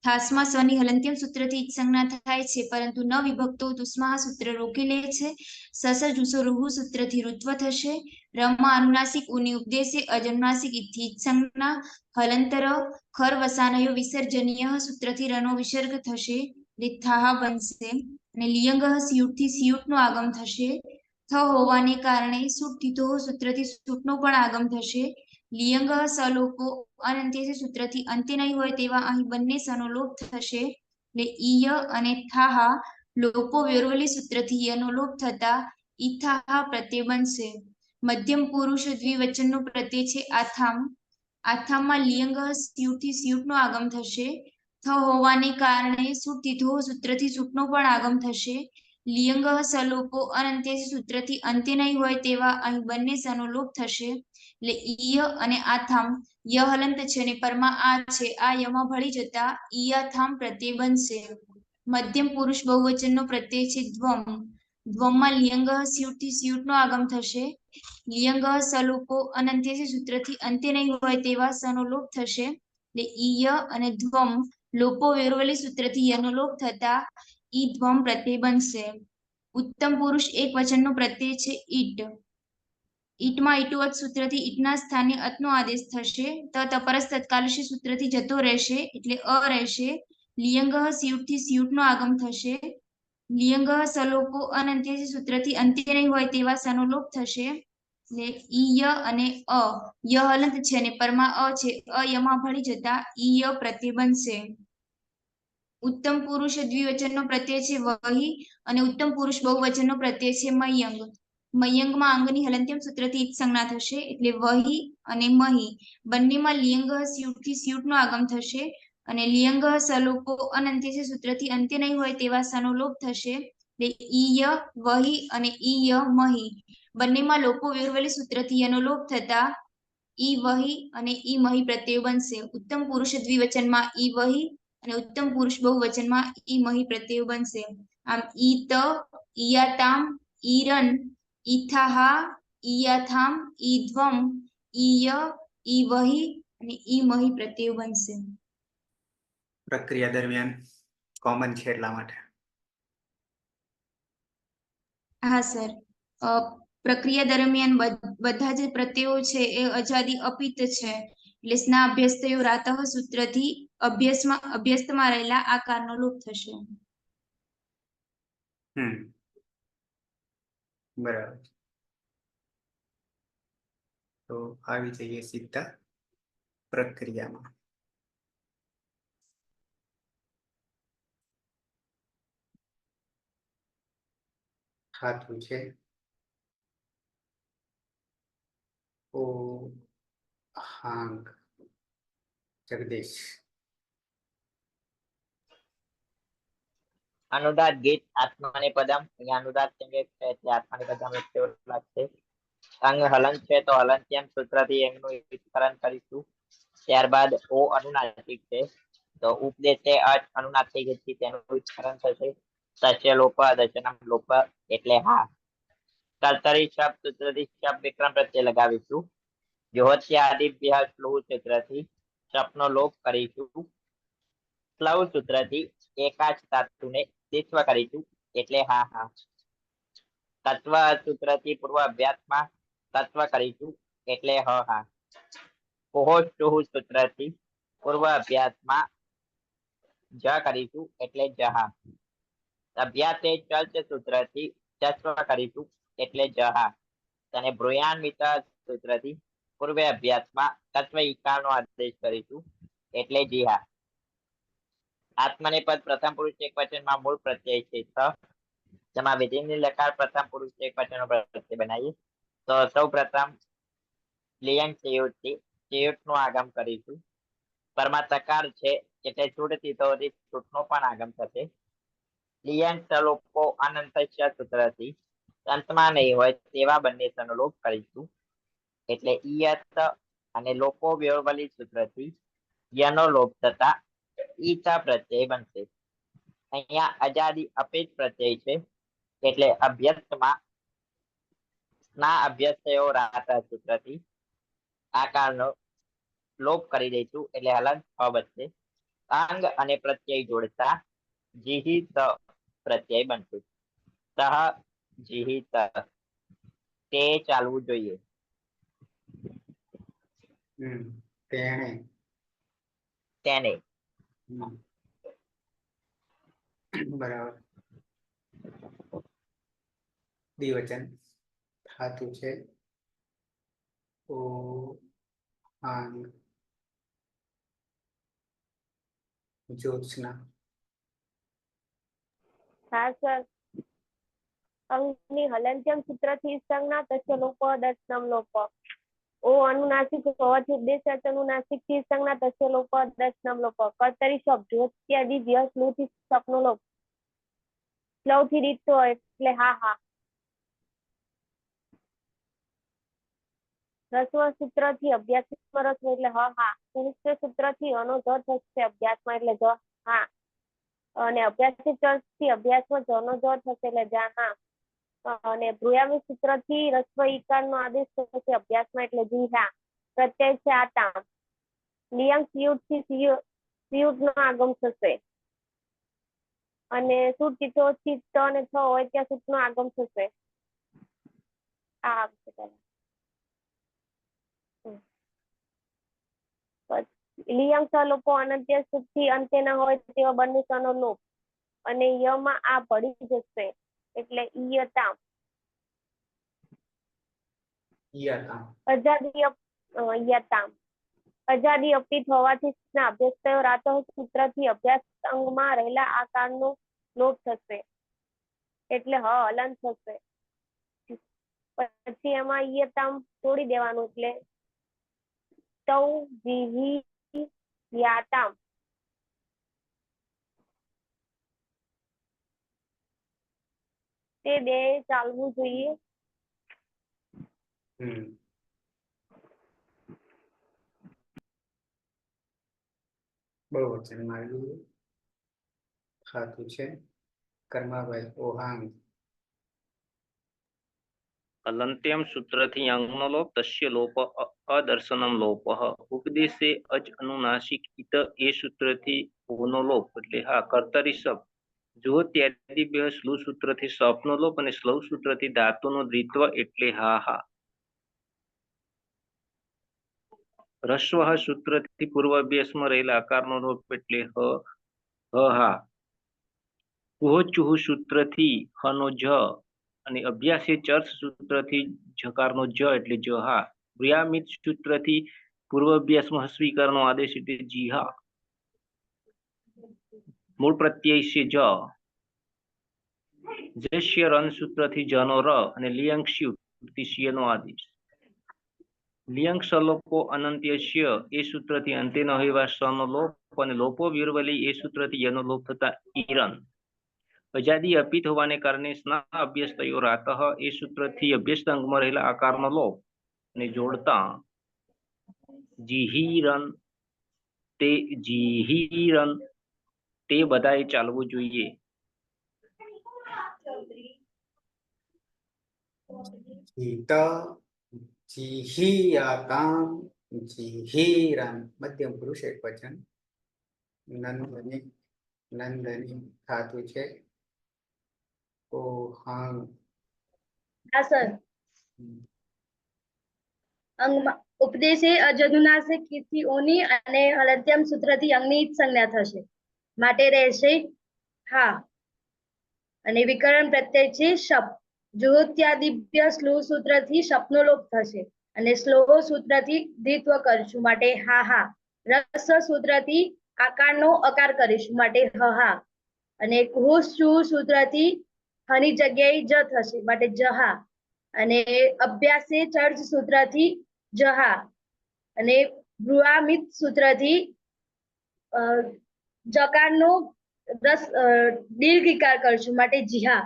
H: થાસમાં સની હલંત્યમ સૂત્રથી જ સંજ્ઞા થાય છે પરંતુ ન વિભક્તો તુસ્મા સૂત્ર રોકી લે છે. સસ જુસો રૂહુ સૂત્રથી ઋત્વ થશે. રમમાં અનુનાસિક ઉની ઉપદેશે અજનુનાસિક ઇથી જ સંજ્ઞા. હલંતર ખર વસાનયો વિસર્જનીય સૂત્રથી રનો વિસર્ગ થશે. થાહા બનશે. અને લિયંગ સ્યુટથી સ્યુટનો આગમ થશે. થ હોવાને કારણે સૂટ તીતો સૂત્રથી સૂટનો પણ આગમ થશે. લિયંગ સલોપો અનંતે સૂત્રથી અંતે નહીં હોય તેવા અહીં બંને સનો લોપ થશે. એટલે ઈય અને થાહા લોપો વેરવલી સૂત્રથી યનો લોપ થતા ઈથાહા પ્રત્યય બનશે. મધ્યમ પુરુષ દ્વિવચનનો પ્રત્યય છે આથામ. આથામમાં લિયંગ સ્યુટથી સ્યુટનો આગમ થશે. થ હોવાને કારણે સૂટ તીધો સૂત્રથી સૂટનો પણ આગમ થશે. લિયંગ સલોપો અનંતે સૂત્રથી અંતે નહીં હોય તેવા અહીં બંને સનો લોપ થશે. એટલે ઈય અને આથામ. ય હલંત છે અને પરમાં આ છે આ યમાં ભળી જતા ઈયાથામ પ્રત્યય બનશે. મધ્યમ પુરુષ બહુવચનનો પ્રત્યય છે દ્વમ. દ્વમમાં લિયંગ સ્યુટથી સ્યુટનો આગમ થશે. લિયંગ સલોપો અનંતે સૂત્રથી અંતે નહીં હોય તેવા સનો લોપ થશે. એટલે ઈય અને દ્વમ લોપો વેરવલી સૂત્રથી યનો લોપ થતા ઈ દ્વમ પ્રત્યય બનશે. ઉત્તમ પુરુષ એક વચનનો પ્રત્યય છે ઈટ. ઈટમાં ઈટુવત સૂત્રથી ઈટના સ્થાને અતનો આદેશ થશે. તત અપરસ તત્કાલશી સૂત્રથી જતો રહેશે એટલે અ રહેશે. લિયંગ સ્યુટથી સ્યુટનો આગમ થશે. લિયંગ સલોપો અનંતે સૂત્રથી અંતે નહીં હોય તેવા સનો લોપ થશે. એટલે ઈય અને અ. ય હલંત છે અને પરમાં અ છે અ યમાં ભળી જતા ઈય પ્રત્યય બનશે. ઉત્તમ પુરુષ દ્વિવચનનો પ્રત્યય છે વહી અને ઉત્તમ પુરુષ બહુવચનનો પ્રત્યય છે મયંગ. મયંગમાં અંગની હલંત્યમ સૂત્રથી જ સંજ્ઞા થશે એટલે વહી અને મહી. બંનેમાં લિયંગ સ્યુટથી સ્યુટનો આગમ થશે અને લિયંગ સલોપો અનંતે સૂત્રથી અંતે નહીં હોય તેવા સનો લોપ થશે. એટલે ઈય વહી અને ઈય મહી. બંનેમાં લોપો વેરવલી સૂત્રથી યનો લોપ થતા ઈ વહી અને ઈ મહી પ્રત્યય બનશે. ઉત્તમ પુરુષ દ્વિવચનમાં ઈ વહી અને ઉત્તમ પુરુષ બહુવચનમાં ઈ મહી પ્રત્યય બનશે. આમ ઈ ત, ઈયાતામ, ઈરન, ઈથાહા, ઈયાથામ, ઈધ્વમ, ઈય, ઈ વહી અને ઈ મહી પ્રત્યય બનશે.
A: પ્રક્રિયા દરમિયાન કોમન છે એટલા માટે.
H: હા સર. પ્રક્રિયા દરમિયાન બધા જ પ્રત્યયો છે એ અજાદી અપિત છે. એટલે સ્ના અભ્યસ્તયો રાતઃ સૂત્રથી અભ્યસ્તમાં રહેલા આકારનો લોપ થશે.
A: બરાબર. તો આવી જઈએ સીધા પ્રક્રિયામાં. ધાતુ છે ઓ હાંગ જગદીશ.
B: અનુદાત ગીત આત્માને પદમ. અહીંયા અનુદાત કેમ કે એટલે આત્માને પદમ એટલે લાગશે. અંગ હલન છે તો હલંત્યમ સૂત્રથી એમનું વિસ્તરણ કરીશું. ત્યારબાદ ઓ અનુનાસિક છે તો ઉપદેશે અચ અનુનાસિકથી તેનું વિસ્તરણ થશે. તસ્ય લોપ દર્શનમ લોપ એટલે હા. કર્તરી શબ્દ સૂત્રથી શબ્દ વિક્રમ પ્રત્યે લગાવીશું. જોહત્યાદિભ્ય શ્લુહ સૂત્રથી શબ્દનો લોપ કરીશું. સ્લવ સૂત્રથી એકાચ ધાતુને દ્વિત્વ કરીશું એટલે હા હા. તત્વ સૂત્રથી પૂર્વ અભ્યાસમાં તત્વ કરીશું એટલે હ હા. કોહોષ્ટુહ સૂત્રથી પૂર્વ અભ્યાસમાં જ કરીશું એટલે જહા. અભ્યાસે ચલ્ચ સૂત્રથી જસ્વ કરીશું એટલે જહા. અને બ્રુયાન્વિત સૂત્રથી પૂર્વે અભ્યાસમાં તત્વ ઈકારનો આદેશ કરીશું એટલે જીહા. આત્મનેપદ પ્રથમ પુરુષ એક વચનમાં મૂળ પ્રત્યય છે સ. જેમાં વિધિની લકાર પ્રથમ પુરુષ એક વચનનો પ્રત્યય બનાવીએ તો સૌ પ્રથમ લિયંગ ચેયુટ નું આગમ કરીશું. પરમા તકાર છે એટલે છૂટથી તો છૂટનો પણ આગમ થશે. લિયંગ સલોપો અનંત સૂત્રથી અંતમાં નહીં હોય તેવા બંને સનલોપ કરીશું એટલે ઈયત અને લોકો વ્યવબલી સૂત્રથી યનો લોપ થતા ઈતા પ્રત્યય બનશે. અહીંયા અજાદી અપેત પ્રત્યય છે એટલે અભ્યસ્તમાં ના અભ્યસ્તયો રાતા સૂત્રથી આકારનો લોપ કરી દઈશું એટલે હલન બનશે. અંગ અને પ્રત્યય જોડતા જીહિત પ્રત્યય બનશે. સહ જીહિત તે ચાલવું જોઈએ.
A: તેણે
B: તેને
A: બરાબર. દ્વિવચન ધાતુ છે ઓ આંગ જ્યોત્સના.
D: હા સર. અંગની હલંત્યમ સૂત્રથી સંજ્ઞા તસ્ય લોપ દર્શનમ લોપ. ઓ અનુનાસિક હોવાથી ઉદ્દેશ્ય અનુનાસિક થી સંજ્ઞા તસ્ય લોપ દર્શનમ લોપ. કર્તરી શબ્દ ઇત્યાદિ સ્લુથી શબ્દનો લોપ. સ્લવ થી રીતો એટલે હા હા. રસ્વ સૂત્ર થી અભ્યાસમાં રસ્વ એટલે હ હા. સુનિશ્ચય સૂત્ર થી અનો જ થશે અભ્યાસમાં એટલે જ હા. અને અભ્યાસી ચર્ચ થી અભ્યાસમાં જનો જ થશે એટલે જા હા. અને બ્રુયામી સૂત્ર થી રસ્વ ઈકાર નો આદેશ થશે અભ્યાસમાં એટલે જી હા. પ્રત્યય છે આતા. લિયંગ સિયુટ થી સિયુટ નો આગમ થશે. અને સૂટ તીથો થી ત અને થ હોય ત્યાં સૂટ નો આગમ થશે. આ લિયંગ લોકો અનંત્ય સુધી અંતે ના હોય તેવા બંને સનો લોપ. અને યમાં આ ભળી જશે એટલે ઈયતા. અજાદી અપિત હોવાથી અભ્યાસ રાતો સૂત્રથી અભ્યાસ અંગમાં રહેલા આકારનો લોપ થશે એટલે હલન થશે. પછી એમાં ઈયતામ તોડી દેવાનું એટલે તૌ વિહિ યાતામ. તે બે ચાલવું જોઈએ.
A: બહુવચન માર્ગી ધાતુ છે કર્માભાઈ ઓહાંગ.
C: અલંત્યમ સૂત્રથી અંગનો લોપ તસ્ય લોપ અદર્શનમ લોપ. ઉપદેશે અજ અનુનાસિક ઇત એ સૂત્રથી ઓનો લોપ એટલે હા. કર્તરી શબ્દ જો ત્યાદિભ્ય સ્લુ સૂત્રથી સપનો લોપ અને સ્લવ સૂત્રથી ધાતુનો દ્વિત્વ એટલે હા હા. રસ્વ સૂત્રથી પૂર્વ અભ્યાસમાં રહેલા આકારનો લોપ એટલે હ હા. કુહોચુહ સૂત્રથી હનો જ અને અભ્યાસે ચર્ચ સૂત્રથી જકારનો જ એટલે જ હા. વ્યામિત સૂત્રથી પૂર્વ અભ્યાસમાં સ્વીકારનો આદેશ એટલે જી હા. મૂળ પ્રત્યય છે જ. જશ્ય રન સૂત્રથી જનો ર અને લિયંગ શિવ નો આદેશ. લિયંગ સલોપો અનંત્યસ્ય એ સૂત્રથી અંતે ન હોય સનો લોપ અને લોપો વિરવલી એ સૂત્રથી યનો લોપ થતા ઈરન. અજાદી અપિત હોવાને કારણે સ્ના અભ્યાસ થયો રાતઃ એ સૂત્રથી અભ્યાસ અંગમાં રહેલા આકારનો લોપ ને જોડતા જીહીરન તે બધાએ ચાલવું જોઈએ.
A: જીત જીહિયાતામ જીહીરામ મધ્યમ પુરુષ એક વચન. નંદની નંદની ધાતુ છે. ઓહાંગ
J: હા સર. અંગમાં ઉપદેશે અજનુનાસિક થી ઓની અને હલંત્યમ સૂત્રથી અંગની જ સંજ્ઞા થશે માટે રહેશે હા. અને વિકરણ પ્રત્યય છે શપ. જુહોત્યાદિભ્ય સ્લો સૂત્રથી શપનો લોપ થશે અને સ્લોહો સૂત્રથી દ્વિત્વ કરીશું માટે હા હા. રસ સૂત્રથી આકારનો અકાર કરીશું માટે હ હા. અને કુહ સૂત્રથી હની જગ્યાએ જ થશે માટે જહા. અને અભ્યાસે ચર્ચ સૂત્રથી જહા. અને ભ્રુઆમિત સૂત્રથી જકારનો દીર્ઘિકાર કરશું માટે જીહા.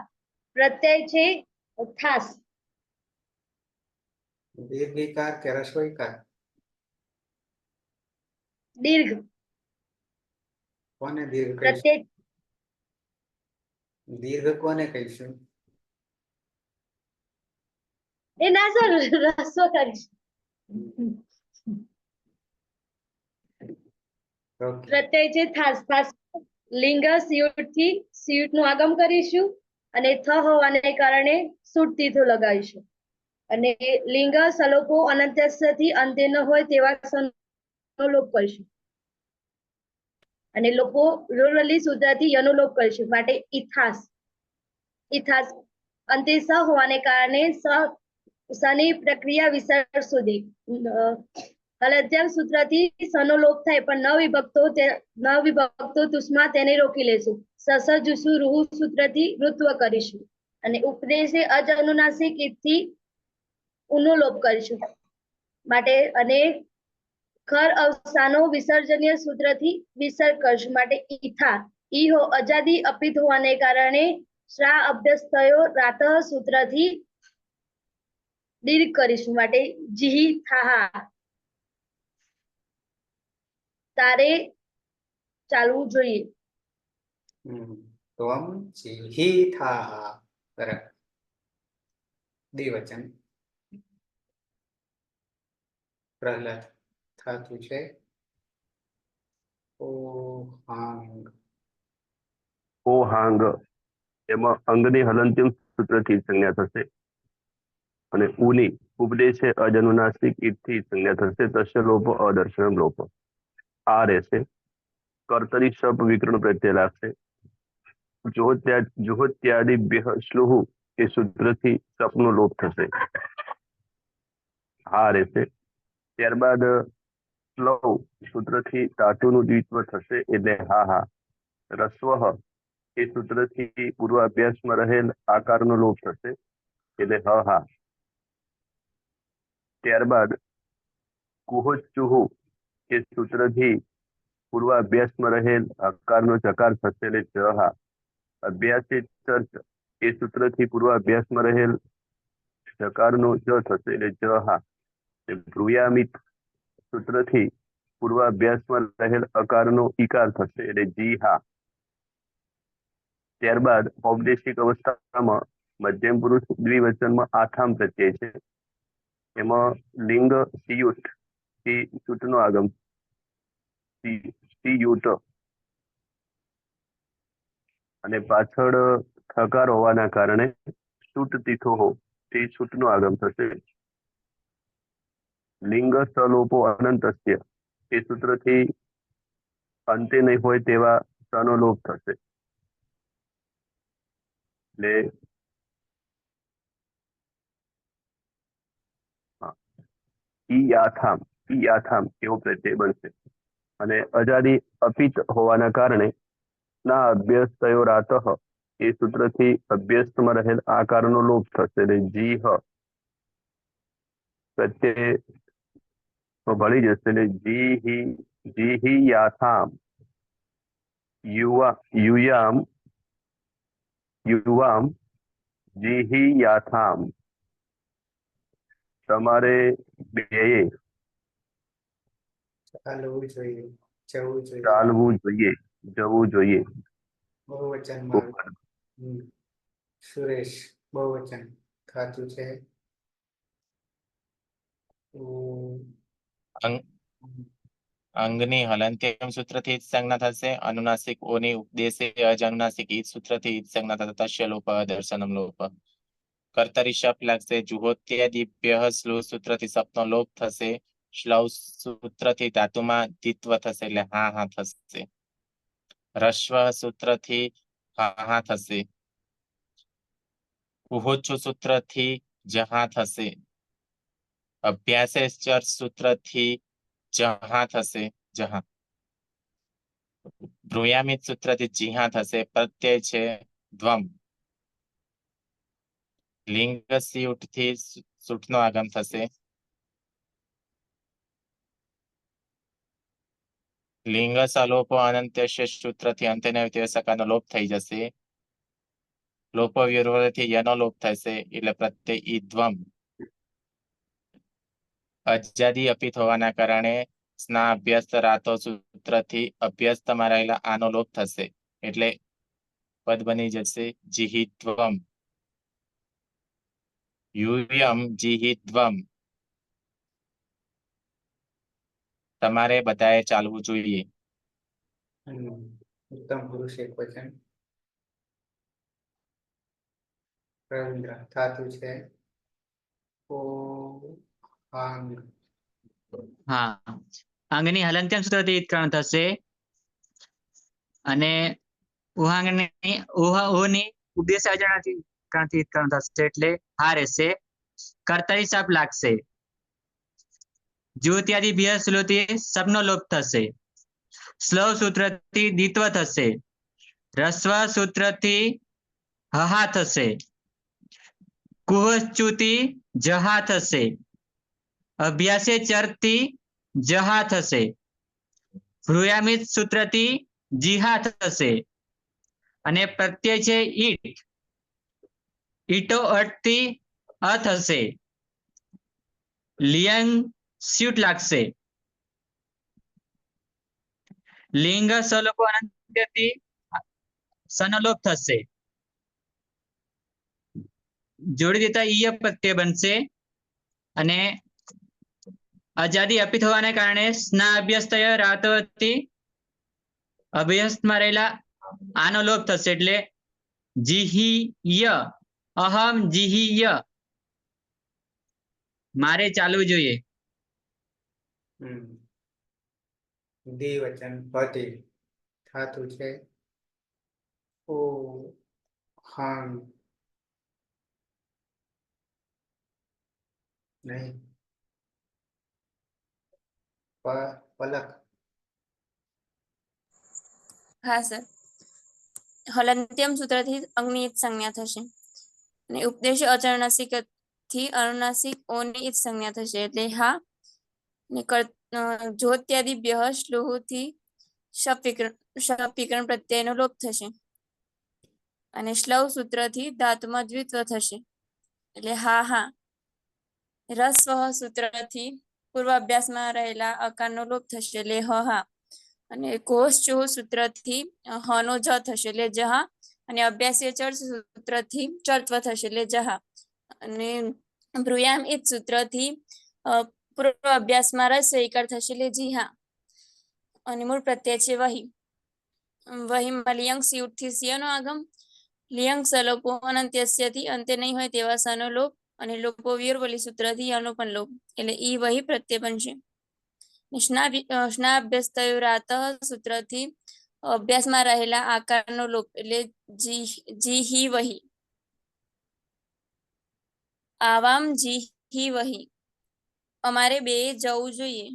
J: પ્રત્યય છે ખાસ.
A: દીર્ઘિકાર કે રસ્વઈકાર?
J: દીર્ઘ.
A: કોને દીર્ઘ કહીશું?
J: પ્રત્યય
A: દીર્ઘ કોને કહીશું?
J: એ ના સર રસ્વ કરીશ. પ્રત્યય છે ખાસ. ખાસ લિંગ સિયુટ થી સિયુટ નું આગમ કરીશું અને થ હોવાને કારણે સુટ તીથો લગાવીશું. અને લિંગ સલોપો અનંત્યથી અંતે ન હોય તેવા લોપ કરીશું. અને લોકો રોરલી સૂત્રથી યનો લોપ કરીશું માટે ઇથાસ. ઇથાસ અંતે સ હોવાને કારણે સની પ્રક્રિયા વિસર્ગ સુધી હલત્યમ સૂત્રથી સનો લોપ થાય પણ ન વિભક્તો તુષ્મા તેને રોકી લેશું. સસ જુસુ રૂહુ સૂત્રથી ઋત્વ કરીશું. અને ઉપદેશે અજ અનુનાસિક થી ઉનો લોપ કરીશું માટે અને ખર અવસાનો વિસર્જનીય સૂત્રથી વિસર્ગ કરશું માટે ઈથા. ઈ હો અજાદી અપિત હોવાને કારણે શ્રા અભ્યાસ થયો રાત સૂત્રથી દીર્ઘ કરીશું માટે જીહી થાહા. તારે ચાલવું જોઈએ.
A: ત્વમ જીહિથાહ. બરાબર. દ્વિવચન. પ્રહલાદ ધાતુ છે ઓહાંગ.
E: ઓહાંગ એમાં અંગની હલંત્યમ સૂત્રથી સંજ્ઞા થશે અને ઉની ઉપદેશે અજનુનાસિક ઈથી સંજ્ઞા થશે. તસ્ય લોપ અદર્શનમ લોપ. આ રહેશે. કર્તરી શપ વિકરણ પ્રત્યય લાગશે. જુહોત્યાદિભ્ય શ્લુહ એ સૂત્રથી શપનો લોપ થશે. હા રહેશે. ત્યારબાદ સ્લવ સૂત્રથી ધાતુનું દ્વિત્વ થશે એટલે હા હા. રસ્વ એ સૂત્રથી પૂર્વ અભ્યાસમાં રહેલ આકારનો લોપ થશે એટલે હ હા. ત્યારબાદ કુહોચુહુ એ સૂત્રથી પૂર્વ અભ્યાસમાં રહેલ આકારનો ચકાર થશે એટલે ચ હા. અભ્યાસી ચર્ચ એ સૂત્રથી પૂર્વ અભ્યાસમાં રહેલ ચકારનો જ થશે એટલે જ હા. ભ્રુયામિત સૂત્રથી પૂર્વ અભ્યાસમાં રહેલ અકારનો ઈકાર થશે એટલે જી હા. ત્યારબાદ ઔપદેશિક અવસ્થામાં મધ્યમ પુરુષ દ્વિવચનમાં આથામ પ્રત્યય છે. એમાં લિંગ સિયુટ થી સૂટનો આગમ સિયુટ અને પાછળ થકાર હોવાના કારણે સૂટ તીથો હો તે સૂટનું આગમ થશે. લિંગ સલોપો અનંતસ્ય એ સૂત્રથી અંતે નહીં હોય તેવા સનો લોપ થશે એટલે ઈ આથામ એવો પ્રત્યય બનશે. અને અજાદી અપિત હોવાના કારણે ના અભ્યસ્ત થયો રાતઃ એ સૂત્રથી અભ્યસ્તમાં રહેલ આકારનો લોપ થશે એટલે જી હ પ્રત્યય ભળી જશે એટલે જીહિયાથામ યુયામ યુવામ જીહિયાથામ તમારે બેએ
A: ચાલવું જોઈએ, જવું જોઈએ.
E: ચાલવું જોઈએ, જવું જોઈએ.
A: બહુવચનમાં સુરેશ બહુવચન થતું છે.
F: અંગ અંગની હલંત્યમ સૂત્રથી ઈત સંજ્ઞા થશે. અનુનાસિક ઓની ઉપદેશે અજ અનુનાસિક ઈત સૂત્રથી ઈત સંજ્ઞા થતા તસ્ય લોપ દર્શનમ લોપ. કર્તરી શપ લાગશે. જુહોત્યાદિભ્યઃ સ્લુહ સૂત્રથી સપનો લોપ થશે. શ્લૌ સૂત્રથી ધાતુમાં દ્વિત્વ થશે એટલે હા હા થશે. રસ્વ સૂત્રથી હા હા થશે. કુહોચ્ચુ સૂત્રથી જહા થશે. અભ્યાસેશ્ચર સૂત્રથી જહા થશે, જહા. બ્રુયામિત સૂત્રથી જીહા થશે. પ્રત્યય છે ધ્વમ. લિંગ સ્યુટથી સૂટનો આગમ થશે. લિંગ સલોપો અનંત્યસ્ય સૂત્રથી અંત્યનો સકાનો લોપ થઈ જશે. લોપો વિરોધથી યનો લોપ થશે એટલે પ્રત્યય ઈધ્વમ. અજાદી અપિત હોવાના કારણે સ્ના અભ્યસ્ત રાતો સૂત્રથી અભ્યસ્તમાં રહેલા આનો લોપ થશે એટલે પદ બની જશે જીહિત્વમ. યુયમ જીહિત્વમ તમારે બધાએ ચાલવું જોઈએ.
A: ઉત્તમ પુરુષ એક વચન. રવિન્દ્ર થતું છે. ઓ આંગ
G: હા, અંગની હલંત્યમ સૂત્રથી ઈત્કરણ થશે અને ઉહાંગની ઓની ઉદ્દેશ અજાણાથી ઈત્કરણ થશે એટલે હા રહેશે. કર્તરી સપ લાગશે. જ્યોત્યાદિભ્ય સ્લોથી સપનો લોપ થશે. સ્લવ સૂત્રથી દ્વિત્વ થશે. રસ્વ સૂત્રથી હહા થશે. કુહચ્ચુથી જહા થશે. અભ્યાસે ચરથી જહા થશે. ભ્રુયામિત સૂત્રથી જીહા થશે. અને પ્રત્યય છે ઈટ. ઈટો અટથી અ થશે. લિયંગ સ્યુટ લાગશે. લિંગ સલોપો અનંત્યથી સનલોપ થશે. જોડી દેતા ઈય પ્રત્યય બનશે અને અજાદી અપિત હોવાને કારણે સ્ના અભ્યસ્તય રાતવતી અભ્યસ્તમાં રહેલા આનો લોપ થશે એટલે જીહિય. અહમ જીહિય મારે ચાલવું જોઈએ.
A: દ્વિવચન પતિ થતું છે. ઓ હાંગ નહીં. પલક
K: હા સર. હલંત્યમ સૂત્રથી અંગની ઈત સંજ્ઞા થશે અને ઉપદેશ અચરણાસિકથી અનુનાસિક ઓની ઈત સંજ્ઞા થશે એટલે હા. જોત્યાદિભ્ય શ્લુહથી શપ વિકરણ પ્રત્યયનો લોપ થશે અને શ્લવ સૂત્રથી ધાતુમાં દ્વિત્વ થશે એટલે હા હા. રસ્વ સૂત્રથી પૂર્વ અભ્યાસમાં રહેલા અકારનો લોપ થશે એટલે હ હા. અને કોષ ચો સૂત્રથી હનો જ થશે એટલે જહા. અને અભ્યાસીય ચર સૂત્રથી ચર્ત્વ થશે એટલે જહા. અને બ્રુયામ ઈત સૂત્રથી પૂર્વ અભ્યાસમાં રસ સ્વીકાર થશે એટલે જી હા. અને મૂળ પ્રત્યય છે વહી. વહીમાં લિયંગ સ્યુટથી સિયનો આગમ. લિયંગ સલોપો અનંત્યસ્યથી અંતે નહીં હોય તેવા સનો લોપ અને લોપો વિયોરવલી સૂત્રથી યનો પણ લોપ એટલે ઈ વહી પ્રત્યય બનશે. સ્નાભ્યસ્તયુરાત સૂત્રથી અભ્યાસમાં રહેલા આકારનો લોપ એટલે જી વહી. આવામ જી વહી અમારે બે જવું જોઈએ.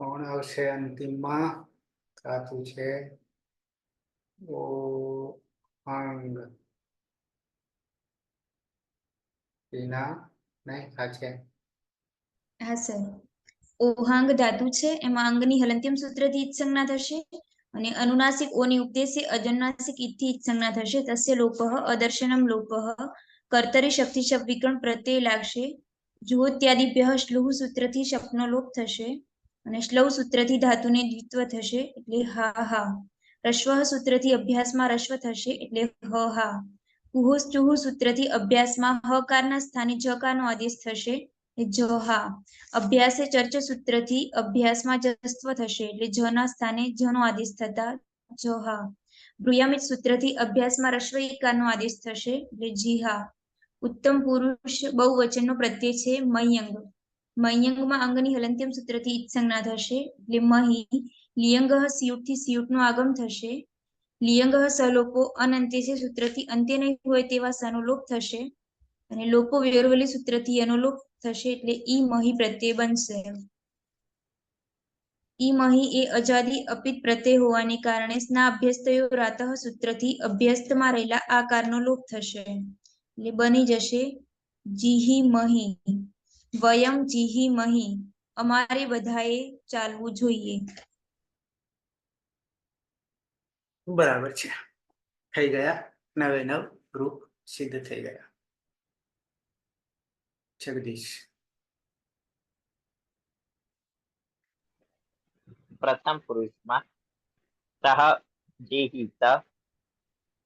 A: કોણ આવશે અંતિમમાં? થતું છે. ઓ આંગ ટીના નહીં. છે
H: હા સર. ઓહાંગ ધાતુ છે એમાં અંગની હલંત્યમ સૂત્રથી ઈદ સંજ્ઞા થશે અને અનુનાસિક ઓની ઉપદેશે અજનુનાસિક ઈદથી ઈદ સંજ્ઞા થશે. તસ્ય લોપઃ અદર્શનમ લોપઃ કર્તરી શક્તિ શબ્દ વિકરણ પ્રત્યય લાગશે. જુહોત્યાદિભ્યઃ શ્લુહ સૂત્રથી શપનો લોપ થશે અને શ્લવ સૂત્રથી ધાતુને દ્વિત્વ થશે એટલે હા હા. રશ્વ સૂત્રથી અભ્યાસમાં રશ્વ થશે એટલે હ હા. કુહુસ ચુહુ સૂત્રથી અભ્યાસમાં હકારના સ્થાને જકારનો આદેશ થશે એટલે જ હા. અભ્યાસે ચર્ચ સૂત્રથી અભ્યાસમાં જસ્વ થશે એટલે જના સ્થાને જનો આદેશ થતા જ હા. બ્રુયામિત સૂત્રથી અભ્યાસમાં રશ્વ ઈકારનો આદેશ થશે એટલે જી હા. ઉત્તમ પુરુષ બહુવચનનો પ્રત્યય છે મયંગ. મયંગમાં અંગની હલંત્યમ સૂત્રથી ઈદ સંજ્ઞા થશે એટલે મહી. લિયંગઃ સિયુટથી સિયુટનું આગમ થશે. લિયંગઃ સલોપો અનંત્ય છે સૂત્રથી અંત્ય નહીં હોય તેવા સનો લોપ થશે અને લોપો વિયોરવલી સૂત્રથી એનો લોપ થશે એટલે ઈ મહી પ્રત્યય બનશે. ઈ મહી એ અજાદી અપિત પ્રત્યય હોવાને કારણે સ્ના અભ્યસ્તયો રાતઃ સૂત્રથી અભ્યસ્તમાં રહેલા આકારનો લોપ થશે એટલે બની જશે જીહી મહી. વયમ જીહી મહી. અમારે બધાએ ચાલવું જોઈએ.
A: બરાબર છે. થઈ ગયા 9 ગ્રુપ સિદ્ધ થઈ ગયા. જગદીશ.
B: પ્રથમ પુરુષમાં સહ જેહિત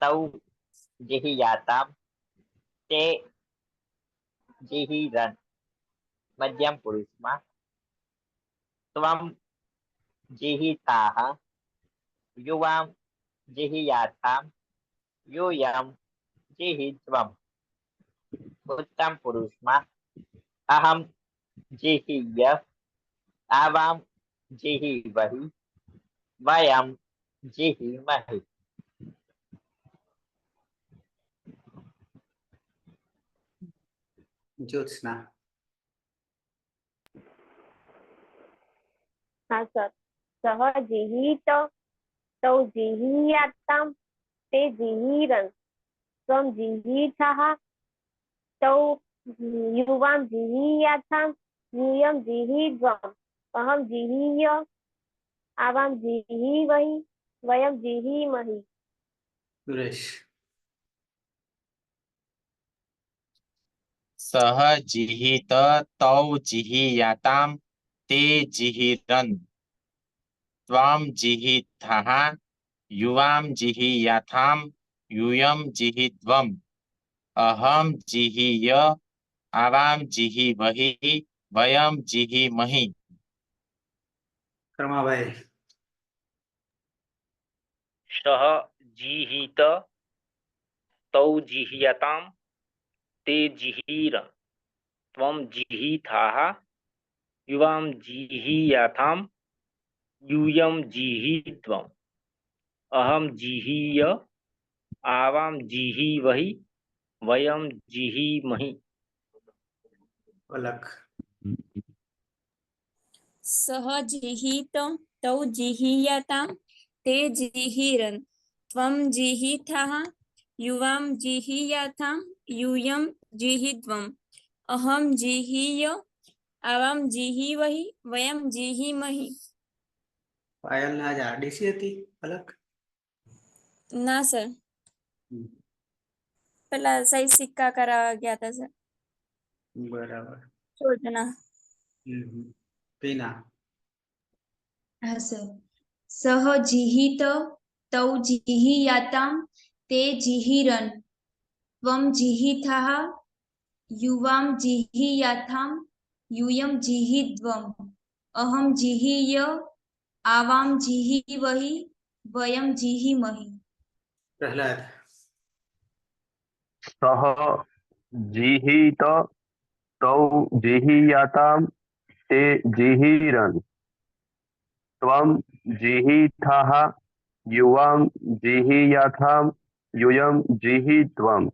B: તૌ જેહિયાતામ તે જેહિરન. મધ્યમ પુરુષમાં ત્વમ જેહિતાહ યુવામ જેહિયાતામ યુયમ જેહિત્વમ. ઉત્તમ પુરુષમાં અહમ જેહિય આવામ જેહિવહિ વયમ જેહિમહિ.
A: જ્યોત્સના.
D: હા સર. સહ જીહિત તૌ જીહિયાતામ તે જીહિરન ત્વમ જીહિથઃ તૌ યુવામ જીહિયાતામ यूयम जीहिद्वम् अहम जीहीय आवाम जीहीवहि वयम जीहीमहि.
A: સુરેશ.
F: સહ જીહિત તૌ જીહિયાતામ તે જીહિરન ત્વામ જીહિથઃ યુવામ જીહિયાથામ યુયમ જીહિત્વમ અહમ જીહિય આવામ જીહિવહિ વયમ જીહિમહિ.
A: કર્માભાઈ.
C: સહ જીહિત તૌ જીહિયતામ તે જીહિર ત્વમ જીહિથાહ યુવામ જીહિયાથામ યુયમ જીહિત્વમ અહમ જીહિય આવામ જીહિવહિ વયમ જીહિમહિ.
A: અલખ.
K: સહ જીહિત તૌ જીહિયાતામ તે જીહિરન ત્વમ જીહિથઃ યુવામ જીહિયાથામ યુયમ જીહિત્વમ અહમ જીહિય આવામ જીહિવહિ વયમ જીહિમહિ.
A: પાયલ ને આજ આરડીસી હતી અલગ.
K: ના સર, પેલા સહી સિક્કા કરાવવા ગયા હતા સર.
A: બરાબર.
K: ચોદના.
A: પીના.
H: હા સર. સહ જીહિત તૌ જીહિયાતામ તે જીહિરન ત્વમ જીહિથઃ યુવામ જીહિયાથામ યુયમ જીહિદ્વમ અહમ જીહિય આવામ જીહિવહિ વયમ જીહિમહિ.
A: પ્રહલાદ.
E: સહ જીહિત તૌ જીહિયાતામ તે જીહિરન ત્વમ જીહિથઃ યુવામ જીહિયાથામ યુયમ જીહિત્વમ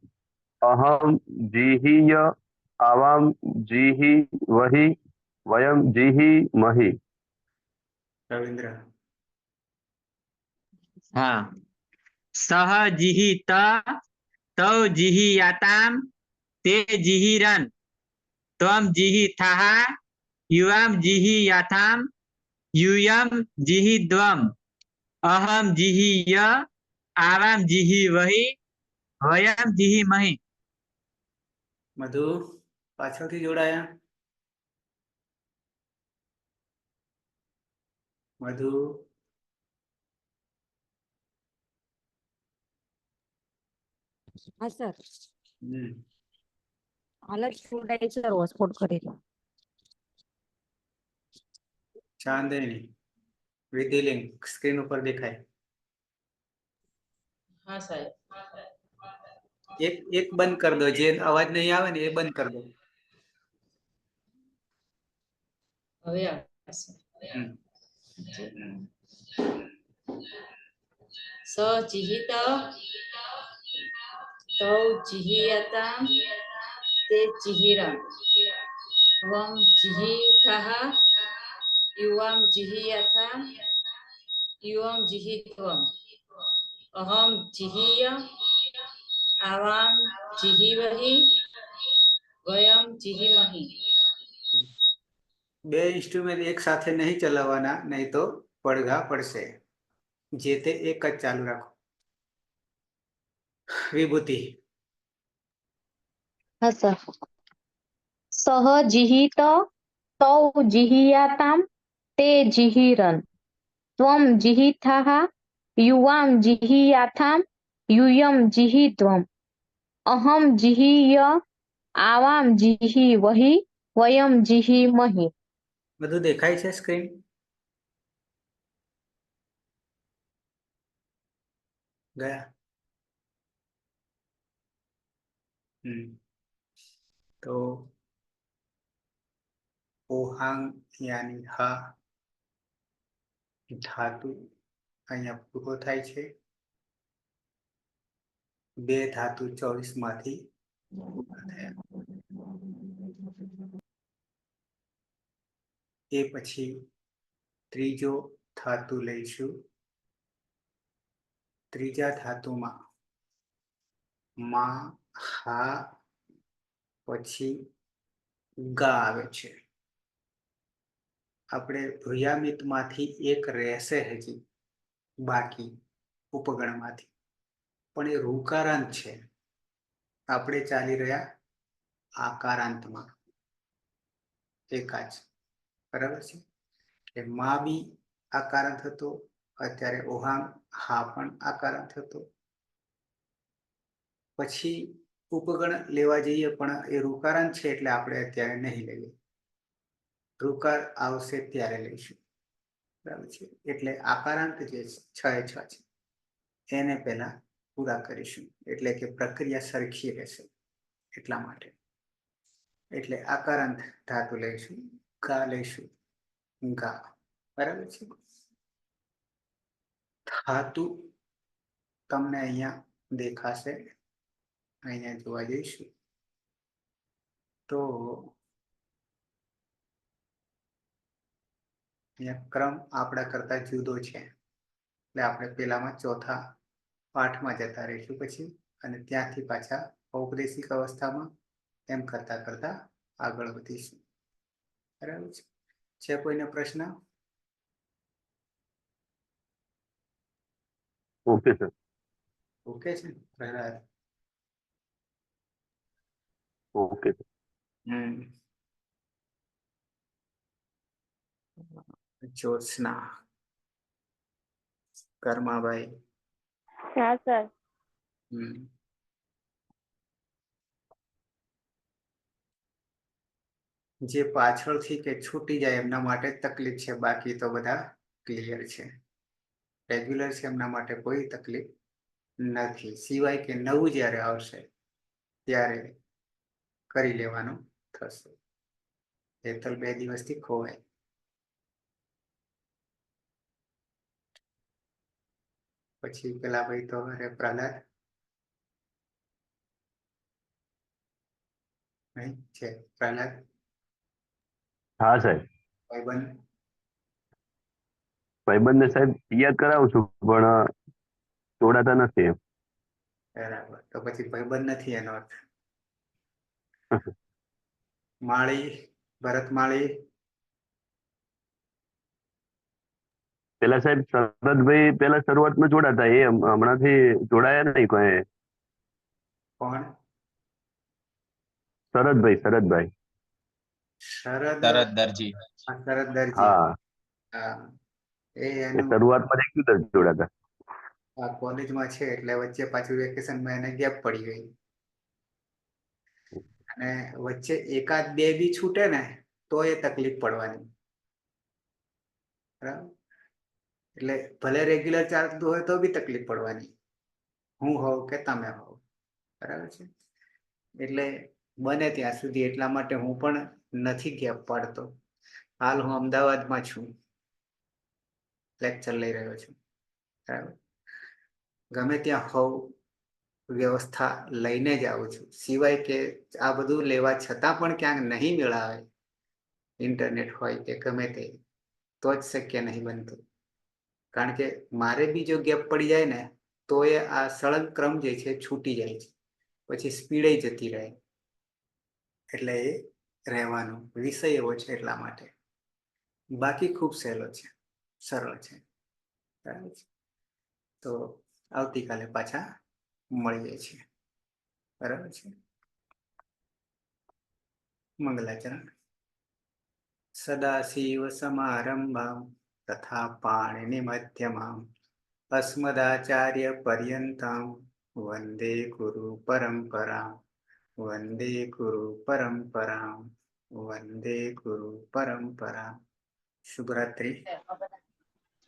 E: અહમ જીહિય આવામ જીહિવહિ વયમ જીહિમહિ.
A: રવિન્દ્ર.
G: હા. સહ જીહિત તૌ જીહિયાતામ તે જીહિરન ત્વમ જીહિથઃ યુવામ જીહિ યાથામ યુયમ જીહિ દ્વમ અહમ જીહિ ય આવામ જીહિ વહી વયમ જીહિ મહી.
A: મધુ પાછળથી જોડાયા? મધુ
M: હા સર,
A: હમ
M: હાલ જ ફૂડ આવી સર, હોટસ્પોટ કરેલો.
A: ચાંદની વિધિલિંગ સ્ક્રીન ઉપર દેખાય.
I: હા સાહેબ.
A: એક બંધ કરી દો, જે અવાજ નહીં આવે ને એ બંધ કરી દો.
I: હવે આવશે.
A: હમ.
I: સજીહિત તૌ જીહિયતા તે જીહિરમ ત્વમ જીહિથઃ યુવમ જીહિયથા યુવમ જીહિત્વમ અહમ જીહિય આવામ જીહિવહી વયમ જીહિમહી.
A: બે ઇન્સ્ટ્રુમેન્ટ એક સાથે નહીં ચલાવવાના, નહીં તો પડઘા પડશે. જે તે એક જ ચાલુ રાખો. વિભૂતિ.
L: હા સર. સહ જીહિત તૌ જીહિયાતામ તે જીહિરન ત્વમ જીહિથઃ યુવામ જીહિયાથામ યુયમ જીહિત્વમ અહમ જીહિય આવામ જીહિ વહી વયમ જીહિમહી.
A: બધું દેખાય છે સ્ક્રીન? ગયા? તો ઓહાંગ યાની હા ધાતુ અહીંયા પૂરો થાય છે. બે ધાતુ 24 માંથી પૂરા થયા. એ પછી ત્રીજો ધાતુ લઈશું. ત્રીજા ધાતુમાં માં હા પછી ગા આવે છે. આપણે ભૂયામિતમાંથી એક રહેશે હજી બાકી ઉપગણમાંથી, પણ એ ઋકારાંત છે. આપણે ચાલી રહ્યા આકારાંતમાં એકાચ, બરાબર છે. એટલે માં બી આકારાંત હતો, અત્યારે ઓહાંગ હા પણ આકારાંત હતો. પછી ઉપગણ લેવા જઈએ પણ એ ઋકારાંત છે એટલે આપણે અત્યારે નહીં લઈએ. ઋકાર આવશે ત્યારે લઈશું, બરાબર છે. એટલે આકારાંત જે 6 છે એને પહેલા પૂરા કરીશું, એટલે કે પ્રક્રિયા સરખી રહેશે એટલા માટે. એટલે આકારાંત ધાતુ લઈશું, ગા લઈશું, ગા, બરાબર છે. ધાતુ તમને અહીંયા દેખાશે, અહીંયા જોવા જઈશું તો અહીંયા ક્રમ આપણા કરતા જુદો છે. એટલે આપણે પેલામાં ચોથા પાઠમાં જતા રહીશું પછી, અને ત્યાંથી પાછા ઔપદેશિક અવસ્થામાં એમ કરતા કરતા આગળ વધીશું, બરાબર છે. કોઈને પ્રશ્ન?
E: Okay sir.
A: ઓકે છે પ્રહલાદ?
E: ઓકે.
A: જ્યોત્સના, કર્માભાઈ.
D: હા સર.
A: જે પાછળથી કે છૂટી જાય એમના માટે તકલીફ છે, બાકી તો બધા ક્લિયર છે. રેગ્યુલર છે એમના માટે કોઈ તકલીફ નથી, સિવાય કે નવું જ્યારે આવશે ત્યારે કરી લેવાનું થશે. હેતલ 2 દિવસથી ખોવાય. પછી પેલા ભાઈ તો અરે પ્રહલાદ નહીં છે. પ્રહલાદ
E: હા સાહેબ. ભાઈબંધને સાહેબ યાદ કરાવું છું પણ જોડાતા નથી.
A: બરાબર, તો પછી ભાઈબંધ નથી એનો અર્થ. માળી, ભરત માળી.
E: પેલા સાહેબ શરદભાઈ પેલા શરૂઆતમાં જોડાતા, એ હમણાંથી જોડાયા નહીં કોઈ.
A: કોણ?
E: શરદભાઈ
A: શરદ
F: શરદ દરજી.
A: શરદ દરજી.
E: હા,
A: હા, એ
E: એ
A: એનું
E: શરૂઆતમાં રેગ્યુલર જોડાતા.
A: આ કોલેજમાં છે એટલે વચ્ચે પાછું વેકેશનમાં એને ગેપ પડી ગઈ અને વચ્ચે એકાદ બે બી છૂટે ને તો એ તકલીફ પડવાની. બરાબર, એટલે ભલે રેગ્યુલર ચાલતું હોય તો બી તકલીફ પડવાની, હું હોઉં કે તમે હોવ. બરાબર છે, એટલે બને ત્યાં સુધી એટલા માટે હું પણ નથી ગેપ પાડતો. હાલ હું અમદાવાદમાં છું, લેક્ચર લઈ રહ્યો છું. બરાબર, ગમે ત્યાં હોઉં વ્યવસ્થા લઈને જ આવું છું. સિવાય કે આ બધું લેવા છતાં પણ ક્યાંક નહીં મેળાવે, ઇન્ટરનેટ હોય કે ગમે તે, તો જ શક્ય નહીં બનતું. કારણ કે મારે બી જો ગેપ પડી જાય ને તો એ આ સળંગ ક્રમ જે છે છૂટી જાય છે, પછી સ્પીડે જતી રહે. એટલે એ રહેવાનો વિષય એવો છે એટલા માટે. બાકી ખૂબ સહેલો છે, સરળ છે. બરાબર છે, તો આવતીકાલે પાછા મળીએ છીએ. બરાબર છે, મંગલાચરણ. સદાશિવ સમારંભામ તથા પાણિનિ મધ્યમામ અસ્મદાચાર્ય પર્યંતામ વંદે ગુરુ પરંપરામ. વંદે ગુરુ પરંપરામ. વંદે ગુરુ પરંપરામ. શુભરાત્રિ.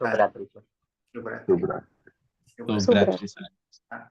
B: શુભરાત્રી.
A: શુભરાત્રિ.
E: શુભરાત્રી.
F: શુભરાત્રી.
A: હા.